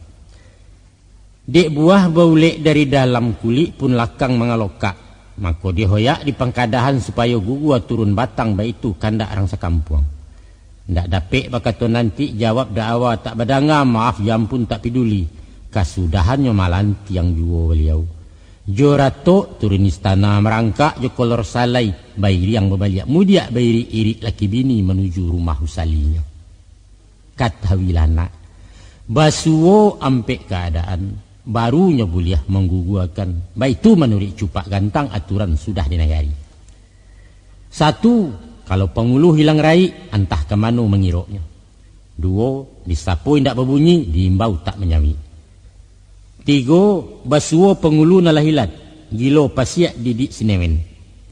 Dek buah baulek dari dalam kulit pun lakang mengalokak. Maka dihoyak di pengkadahan supaya gugua turun batang baitu kandak orang sekampung. Ndak dapet bakato nanti jawab dakwa tak badanga maaf jam pun tak peduli. Kasudahannya malanti yang juo beliau. Jorato turun istana merangkak jo kolor salai bairi yang berbalik mudiak bairi irik laki bini menuju rumah usalinya. Katawilana basuo ampek keadaan barunya buliah mengguguakan baitu menurut cupak gantang aturan sudah dinagari. 1. Kalau pengulu hilang rai entah ke mana mengiroknya. 2. Disapu indak berbunyi diimbau tak menyawi. 3. Basuo pengulu nalahilat gilo pasiak didik sinewen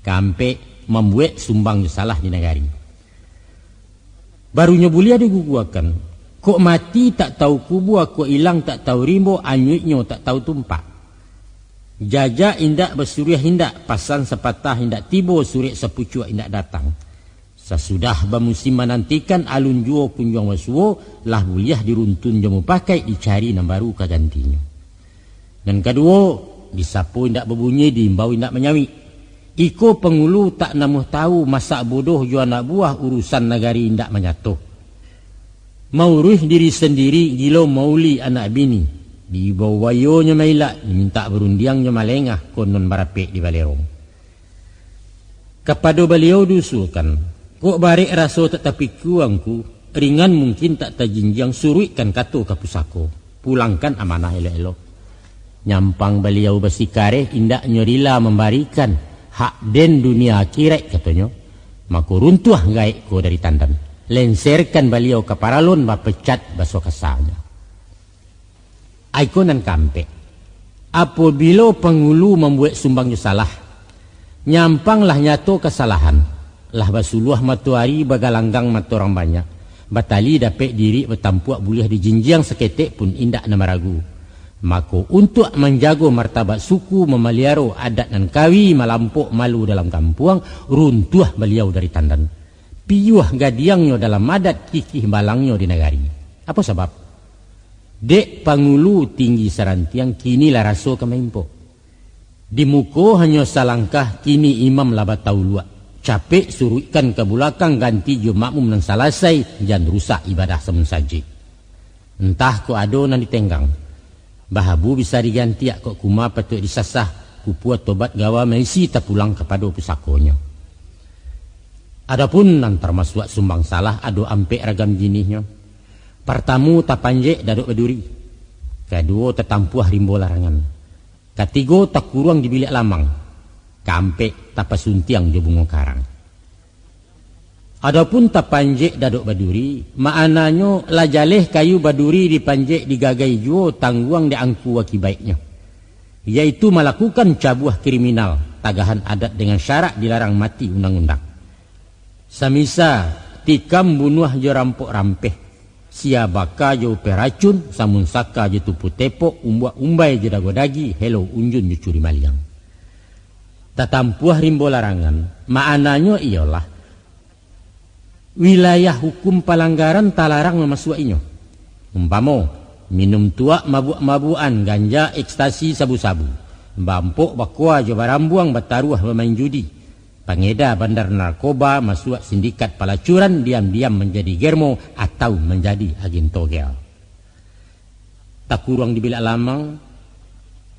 kampe membuat sumbang salah di negari. Barunya bulia diguguakan. Kok mati tak tahu kubur, kok hilang tak tahu rimbo, anyuiknya tak tahu tumpak. Jajak indak bersuriah indak, pasan sepatah indak tibo, surik sepucuk indak datang. Sesudah bermusim menantikan alun juo kunjung wasuo, lah buliah diruntun jamu pakai dicari yang baru kegantinya. Dan kedua, disapu indak berbunyi, diimbau indak menyawi. Iko pengulu tak namuh tahu masak bodoh jo anak buah urusan negari indak menyatu. Mauruh diri sendiri gilo mauli anak bini. Di bawah wayonya maila diminta berundiangnya malengah konon barapek di balerong. Kepada beliau dusulkan, kok barek raso tetapi kuangku, ringan mungkin tak tajinjang suruikan kato ke pusako, pulangkan amanah elok-elok. Nyampang beliau bersikareh indak nyorila membarikan hak den dunia akhirat katanya, maka runtuh gaek ko dari tandan. Lenserkan beliau ke paralon bapecat baso kasarnya. Aikonan kampe. Apabila pengulu membuat sumbangnya salah, nyampanglah nyato kesalahan. Lah basuluah matuari bagalanggang matu orang banyak. Batali dapat diri bertampuak buliah di jinjiang seketik pun indak nama ragu. Maka untuk menjaga martabat suku memeliara adat dan kawi malampuk malu dalam kampuang, runtuh beliau dari tandan. Piyuh gadiangnya dalam adat kikih balangnya di negari. Apa sebab? Dek pangulu tinggi sarantiang kini lah raso kemempo. Di muko hanya salangkah kini imam laba taulua. Capek suruhkan ke belakang ganti jo makmum nang salasai jangan rusak ibadah semen saji. Entah ko ado nan ditenggang. Bahabu bisa diganti kok kuma patut disasah kupuat tobat gawa maisi tak pulang kepada pusakonya. Adapun nan termasuk sumbang salah ado ampe ragam jinihnya. Pertamu tak panjek daduk beduri. Kedua tetampuah rimbo larangan. Ketiga tak kurang di bilik lamang. Kampe tak pasuntiang di bunga karang. Adapun tak panjek daduk baduri, maknanya lajaleh kayu baduri dipanjek digagai juo tangguang diangku akibatnya. Yaitu melakukan cabuah kriminal, tagahan adat dengan syarat dilarang mati undang-undang. Samisa tikam bunuh jo rampok rampeh. Siabaka jo peracun, samun saka jo tupu tepok, umbai je dago dagi, hello unjun jo curi maliang. Tatampuah rimbo larangan, maknanya ialah wilayah hukum pelanggaran talarang memasukinya. Umpamo, minum tua mabuk-mabuan, ganja, ekstasi, sabu-sabu. Bampok bakwa jo barambuang bataruah bermain judi. Pengedar bandar narkoba, masuk sindikat pelacuran, diam-diam menjadi germo atau menjadi agen togel. Tak kurang di bilik lamang,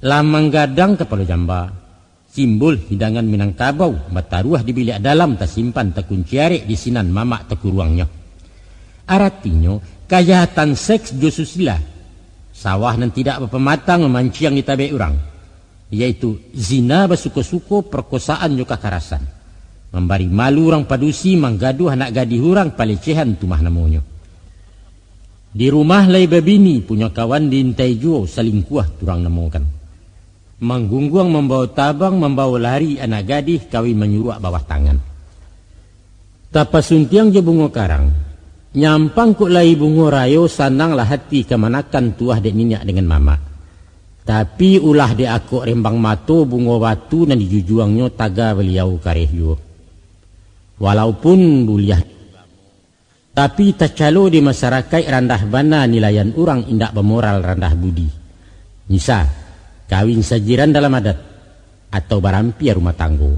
lamang gadang kepala jamba, simbol hidangan Minangkabau, bataruah di bilik dalam tak simpan tak kunci arek di sinan mamak tak kuruangnya. Artinya, kejahatan seks josusila, sawah nan tidak berpematang memancing di tabe orang, yaitu zina basuko-suko, perkosaan juga kekerasan. Membari malu orang padusi, menggaduh anak gadis orang, pelecehan tumah namanya. Di rumah lai babini, punya kawan diintai juo, selingkuh turang namokan. Manggungguang membawa tabang, membawa lari anak gadis, kawin menyuruh bawah tangan. Tapasuntiang je bungo karang, nyampang kuk lai bungo rayo, sananglah hati kemanakan tuah dek minyak dengan mama. Tapi ulah de akok rembang mato bungo batu dan dijujuangnya taga beliau kareh juo. Walaupun buliah, tapi tak calo di masyarakat randah bana nilaian orang indak bermoral randah budi. Nisa, kawin sajiran dalam adat atau barampiar rumah tanggo.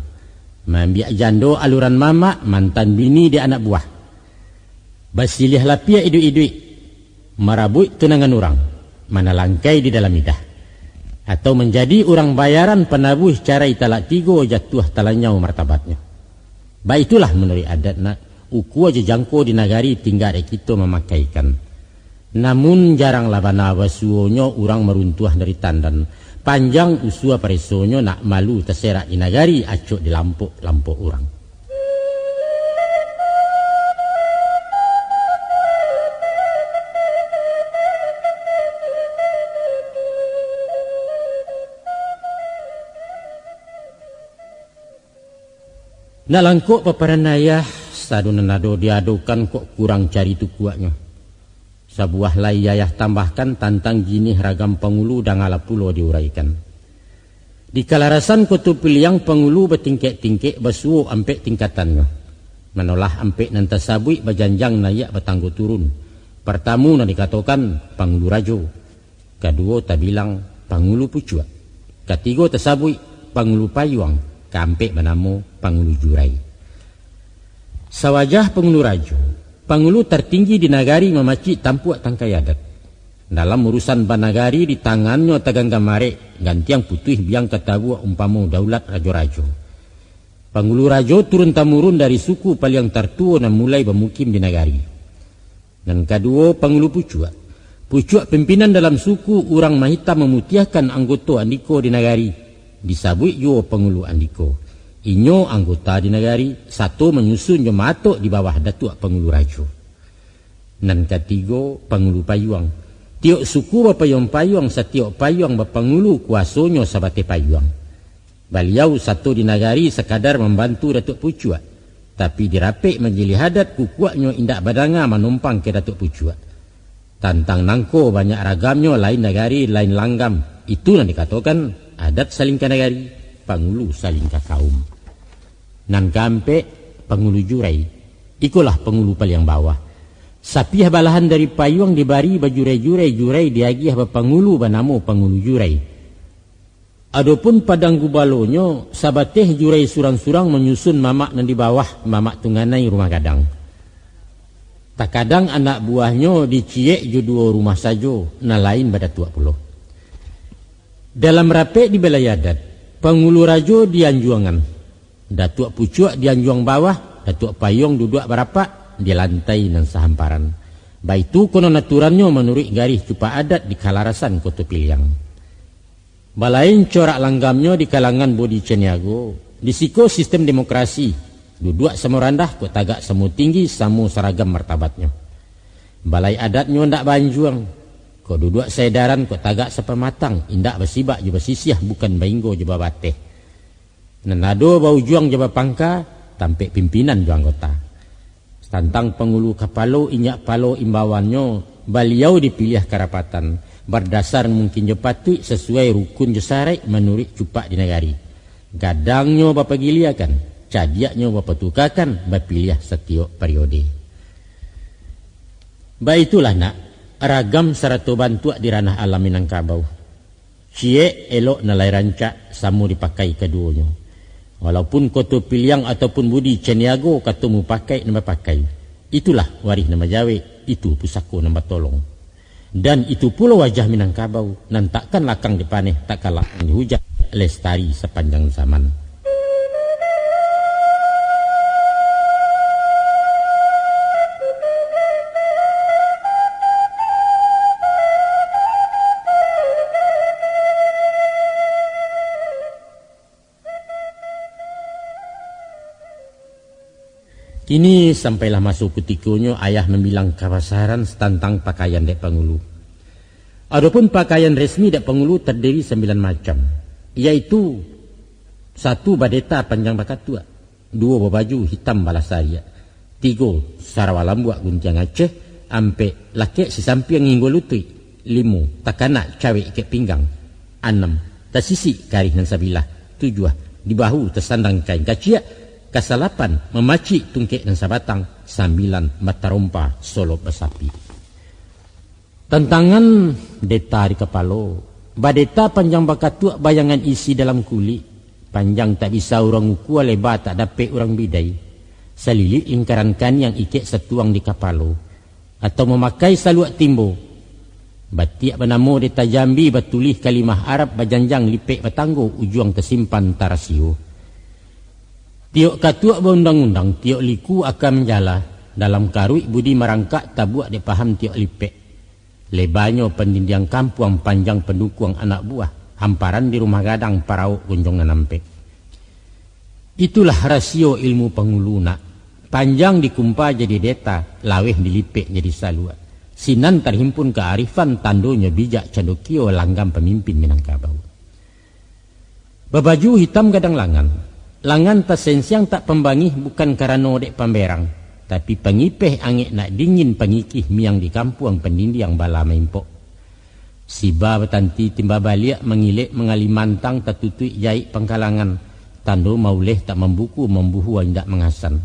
Membiak jando aluran mama, mantan bini di anak buah. Basilih lapia idui-idui, marabui tunangan orang, mana langkai di dalam idah. Atau menjadi orang bayaran penabuh cara italak tigo jatuh talanyau martabatnya. Baik itulah menurut adatna, uku aja jangko di nagari tinggal kita memakaikan. Namun jarang labana wasuonyo orang meruntuh dari tandan. Panjang usua paresonyo nak malu terserak di nagari acuk di lampuk-lampuk orang. Nalangkok paparanaya sadunanado diadukan kok kurang cari tu kuatnya. Sebuah layayah tambahkan tantang jinih ragam pengulu dan ala pulau diuraikan. Di kalarasan kutub piliang pengulu bertingkek-tingkek basuo ampek tingkatannya. Menolah ampek nanti sabui bajanjang nayak bertangguh turun. Pertamu na dikatakan pengulu rajo. Kedua tak bilang pengulu pucuak. Ketiga tersabui pengulu payuang. kampe banamu Pangulu Jurai. Sawajah Pangulu Rajo, Pangulu tertinggi di nagari memaci tampuak tangkai adat. Dalam urusan banagari di tangannya tagang gamare gantiang putih biang katabuak umpamu daulat rajo-rajo. Pangulu Rajo turun-temurun dari suku paling tertua dan mulai bermukim di nagari. Dan kedua Pangulu Pucuak. Pucuak pimpinan dalam suku orang Mahita memutiahkan anggota Andiko di nagari. Disabui juga Pangulu Andiko. Inyo anggota di nagari, satu menyusun jo matok di bawah Datuk Pangulu Rajo. Dan ketiga Pangulu Payuang. Tiok suku bapayong-payong setiok payong bapangulu kuasonyo sabate payuang. Beliau satu di nagari sekadar membantu Datuk Pucuak. Tapi dirapik menjadi hadat kukuaknyo indak badanga menumpang ke Datuk Pucuak. Tantang nangko banyak ragamnyo lain nagari lain langgam. Itu yang dikatakan adat saling ke nagari, Pangulu saling ke kaum. Nan kampe Pangulu Jurai, ikulah Pangulu paling bawah. Sapiah balahan dari payuang dibari bajurai-jurai diagiah bapangulu banamu Pangulu Jurai. Adapun padang gubalonyo sabateh jurai surang-surang menyusun mamak nan di bawah mamak tunganai rumah gadang. Tak kadang anak buahnya diciek juduo rumah sajo na lain pada tuak pulau. Dalam rapek di belayadat Pangulu Rajo di Anjuangan, Datuk Pucuak di Anjuang bawah, Datuk Payung duduk berapak di lantai dan sehamparan. Baitu konon aturannya menurut garis cupa adat di Kalarasan Kota Piliang. Balain corak langgamnya di kalangan Bodi Ceniago. Disiko sistem demokrasi. Duduk sama rendah kok tagak semu tinggi samu seragam martabatnya. Balai adatnya ndak banjuang. Kok duduk sedaran kok tagak sepematang. Indak bersibak juga sisiah bukan bainggo juga bateh. Nenado bau juang jaba pangka tampek pimpinan juang anggota. Tantang Pangulu Kapalo inyak palo imbawannya beliau dipilih karapatan berdasar mungkin jepatui sesuai rukun jesarai menurut cupak di negari. Gadangnya bapa giliakan, cadiaknya bapa tukakan bapilih setiap periode. Baitulah nak ragam sarato bantuak di ranah alam Minangkabau. Cie elok nalai rancak samu dipakai keduanya. Walaupun Kota Piliang ataupun Budi Ceniago katamu pakai nama pakai. Itulah waris nama Jawa, itu pusako nama tolong. Dan itu pula wajah Minangkabau. Nan takkan lakang dipaneh, takkan lakang dihujat, lestari sepanjang zaman. Kini sampailah masuk kutikonya ayah membilang kawasaran tentang pakaian dek Pangulu. Adapun pakaian resmi dek Pangulu terdiri 9 macam. Yaitu 1 badeta panjang bakatua, 2 baju hitam balasaria, 3 sarawalambuak guntiang Aceh, ampe laki sesampiang nginggo lutui, 5 takana cawek ikat pinggang, 6 tasisi karih nan sabilah, 7 di bahu tersandang kain kacia, Kasalapan memaci tungkek dan sabatang, 9 mata rompa solo besapi. Tentangan deta di kepala. Badeta panjang bakatua bayangan isi dalam kulit. Panjang tak bisa orang uku lebar tak dapat orang bidai. Selilit lingkaran kan yang ikek setuang di kepala. Atau memakai saluak timbo. Batiak bernama deta Jambi batulih kalimah Arab bajanjang lipek batanggo ujung tersimpan tarasio. Tiok katuak berundang-undang, tiok liku akan menjala. Dalam karui budi merangkak tabuak dia paham tiok lipek. Lebarnya pendinding kampung panjang pendukung anak buah. Hamparan di rumah gadang parauk gunjong nampek. Itulah rasio ilmu penguluna. Panjang dikumpa jadi deta, laweh dilipek jadi salua. Sinan terhimpun kearifan tandonya bijak candokio langgam pemimpin Minangkabau. Babaju hitam gadang langan. Langan tasensiang tak pembangih bukan karena dek pamberang, tapi pengipeh angin nak dingin pengikih miang di kampung pendinding bala mempok. Siba betanti timba baliak mengilik mengali mantang tatutui jahit pengkalangan, tando mauleh tak membuku membuhu indak mengasan.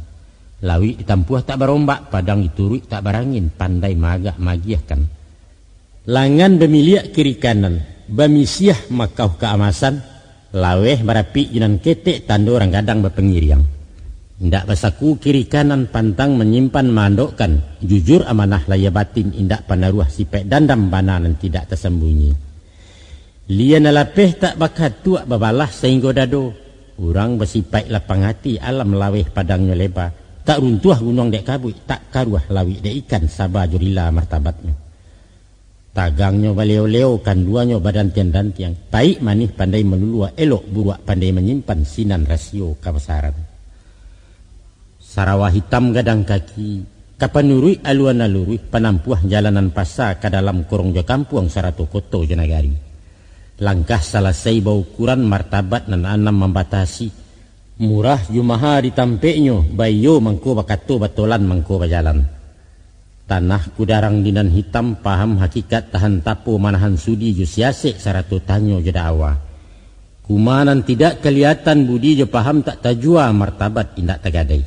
Lawi ditampuah tak berombak, padang diturut tak barangin, pandai magak magiahkan. Langan bemiliak kiri kanan, bamisiah makau keamasan, Laweh barapi jinan ketek tando orang gadang berpengiriang. Indak basaku kiri kanan pantang menyimpan mandokkan. Jujur amanah laya batin indak panaruah sipek dandam bananan tidak tersembunyi. Lian alapeh tak bakat tuak babalah sehingga dado. Urang bersifat lapang hati alam laweh padangnya lebar. Tak runtuh gunung dek kabui, tak karuah lawi dek ikan sabar jurila martabatnya. Tagangnya baleo-leo kanduannya badan tiang-tiang. Baik manih pandai melulua, elok buruak pandai menyimpan sinan rasio kabesaran. Sarawah hitam gadang kaki, kapanurui aluan alurui penampuah jalanan pasar ke dalam korongja kampung sarato koto jenagari. Langkah selesai bau ukuran martabat nan anam membatasi. Murah jumaha ditampeknya, bayo mangko bakato batolan mangko bajalan. Tanah kudarang dinan hitam paham hakikat tahan tapo manahan sudi ju siasek sarato tanyo jeda awa. Kumanan tidak kelihatan budi je paham tak tajua martabat indak tagadai.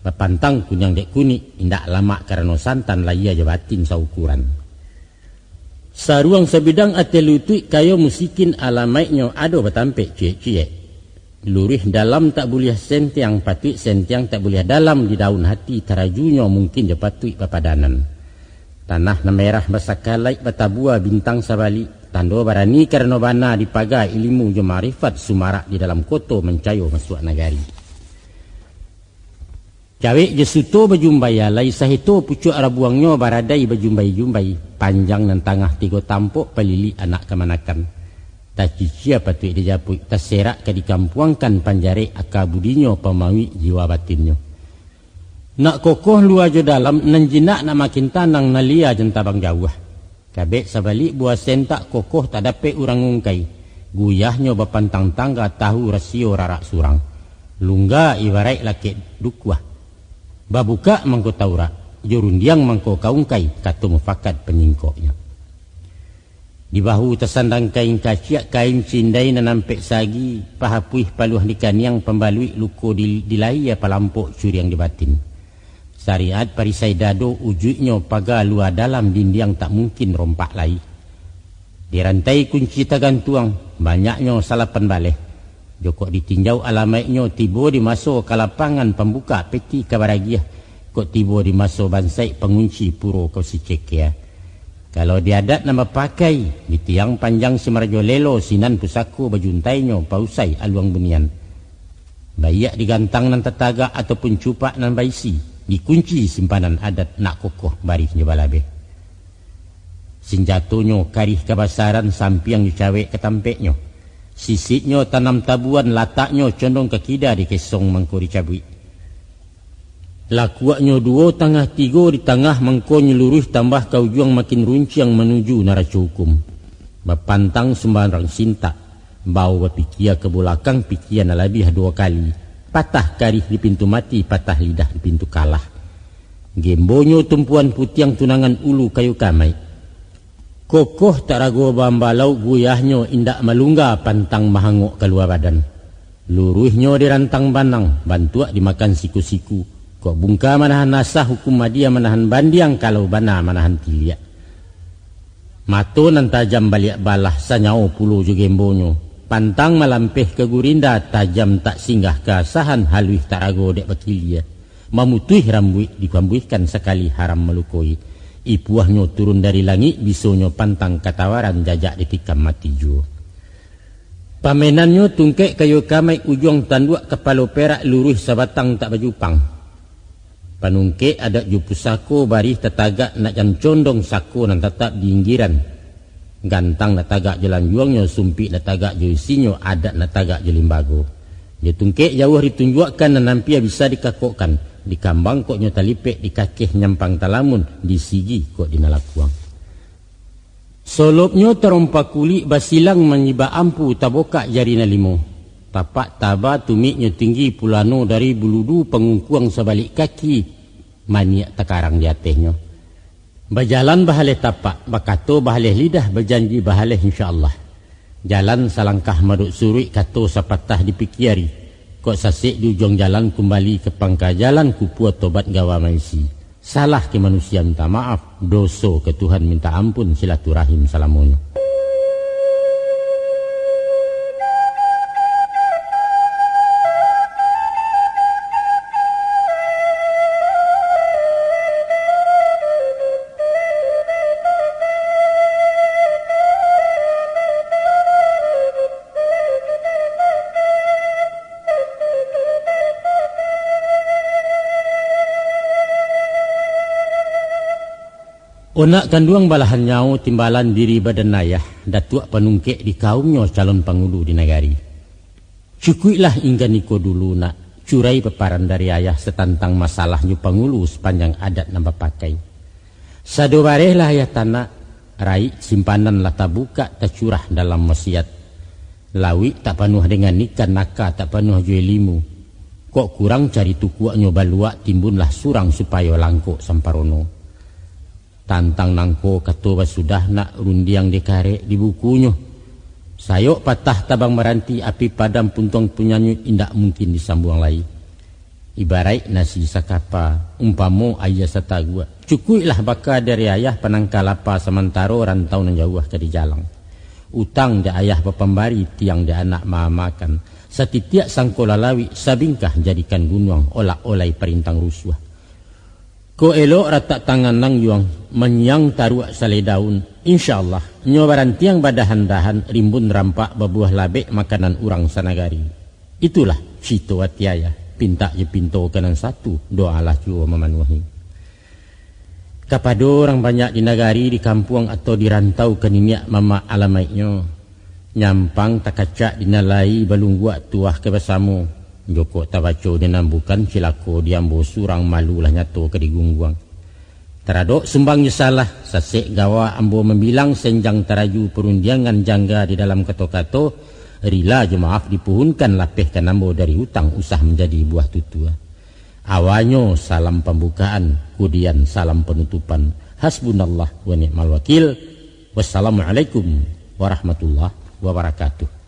Bapantang kunyang dek kuni indak lama karena santan laya je batin saukuran. Saruang sebidang ate lutui kayo musikin alamaiknya ado batampek cie-cie. Lurih dalam tak boleh sentiang patui sentiang tak boleh dalam di daun hati tarajunya mungkin je patui papadanan. Tanah na merah basakalai batabua bintang sabali tando barani karena bana dipagai ilmu je marifat sumarak di dalam koto mencayo masuk nagari. Cawek je suto bajumbaya lai sahito pucuk arabuangnya baradai bajumbai-jumbai panjang nan tangah tiga tampuk pelili anak kemanakan. Tak cicia patut dijapui, tak serak ke dikampuangkan panjare akabudinya pemawi jiwa batinnya. Nak kokoh luar je dalam, nan jinak nak makin tanang nalia jentabang jauh. Kabek sabalik buah sentak kokoh tak dapat urang ngungkai. Guyahnya bapantang tangga tahu rasio rarak surang. Lungga ibarat laki dukwah. Babuka mangko taurak, jurundiang mangko kaungkai, kata mufakat penyingkoknya. Di bahu tersandang kain kaciak kain cindai nampek sagi pahapuih paluh nikan yang pembalui luko dilai palampok curiang di batin. Syariat parisai dado ujuknya pagar luar dalam dindiang tak mungkin rompak lai. Di rantai kunci tagantuang banyaknya salapan baleh. Jokok ditinjau alamaiknya tibo di masuk ke lapangan pembuka peti kabaragiah. Kok tibo di masuk bansai pengunci puro kau si cekia. Kalau diadat nama pakai di tiang panjang si marjo lelo sinan pusaku bajuntainya pausai aluang bunian. Bayak digantang nan tetaga ataupun cupak nan baisi dikunci simpanan adat nak kokoh barisnya balabe. Sinjatonyo karih kabasaran sampiang dicawek ketampeknya. Sisitnya tanam tabuan lataknya condong ke kida di kesong mangko dicabui. Lakuaknya dua tangah tiga di tangah mangko nyeluruh tambah kau juang makin runciang menuju neraca hukum. Bapantang sembarang sinta. Bau berpikia ke belakang pikian lebih dua kali. Patah karih di pintu mati, patah lidah di pintu kalah. Gembonyo tumpuan putiang tunangan ulu kayu kamai. Kokoh tak ragu bambalau guyahnya indak malungga pantang mahangok keluar badan. Luruhnya dirantang banang, bantuak dimakan siku-siku. Kok bungka manahan nasah hukum madia manahan bandiang kalau bana manahan tiliak. Mato nan tajam baliak balah sanyau puluh ju gembonyo. Pantang malampeh ke gurinda tajam tak singgah keasahan haluih tak rago dek bakilia. Mamutuih rambuih dikambuihkan sekali haram melukoi. Ipuahnya turun dari langit bisonyo pantang katawaran jajak ditikam mati juo. Pamenannya tungkek kayu kamai ujung tanduak kepala perak luruh sabatang tak bajupang. Panungke ada jupusako barih tetagak nak jan condong sako nan tetap diinggiran. Gantang nak tagak jalan juangnya sumpi nak tagak juisinyo adat nak tagak jelimbago. Dia tungke jauh ditunjukkan nan nampia bisa dikakokkan. Di kambang koknya talipek di kakeh nyampang talamun di sigi kok dinalakuang. Solopnya terompak kulit basilang menyiba ampu taboka jarina limo. Tapak taba tumiknya tinggi pulano dari buludu pengungkuang sebalik kaki maniak takarang di atasnya. Berjalan bahaleh tapak, bakato bahaleh lidah berjanji bahaleh insyaAllah. Jalan salangkah maduk suri kato sapatah dipikiari. Kok sasik di ujung jalan kembali ke pangka jalan kupuat tobat gawa maisi. Salah ke manusia minta maaf, doso ke Tuhan minta ampun silaturahim salamunyo. Onak kanduang balahan nyau timbalan diri badan ayah datuak penungkek di kaumnya calon pangulu di negari. Cukuilah hingga niko dulu nak curai peparan dari ayah setantang masalahnya pangulu sepanjang adat nambah pakai. Sadobarehlah ayah tanah rai simpanan lah tak buka tak curah dalam wasiat. Lawi tak penuh dengan ikan naka tak penuh juelimu. Kok kurang cari tukuaknya balua timbunlah surang supaya langkok samparono. Tantang nangko katoba sudah nak rundiang dekare di bukunya. Sayok patah tabang meranti api padam puntung punyanya indak mungkin disambung lagi. Ibarat nasi sakapa umpamo ayah satagua. Cukuilah baka dari ayah penangkalapa sementara rantau nan jauh ke di jalang. Utang dia ayah pepembari tiang dia anak makan. Satitiak sangkolalawi sabingkah jadikan gunung olak-olai perintang rusuh. Ko elok ratak tangan nang yuang menyang taruak sale daun. InsyaAllah nyobaran tiang badahan-dahan rimbun rampak babuah labek makanan urang sanagari. Itulah cito atiaya pinta je pinto kanan satu doalah jua memanuhi. Kapado orang banyak di nagari di kampung atau di rantau keninya mama alamaitnya nyampang takacak dinalai balungguak tuah ke besamu. Joko tabaco dengan bukan cilako diambo surang malu lah nyato ke digungguang. Teradok sumbangnya salah sasek gawa ambo membilang senjang teraju perundiangan jangga di dalam kato-kato rila jemaaf dipuhunkan lapehkan ambo dari hutang usah menjadi buah tutua. Awanyo salam pembukaan kemudian salam penutupan. Hasbunallah wa ni'mal wakil. Wassalamualaikum warahmatullahi wabarakatuh.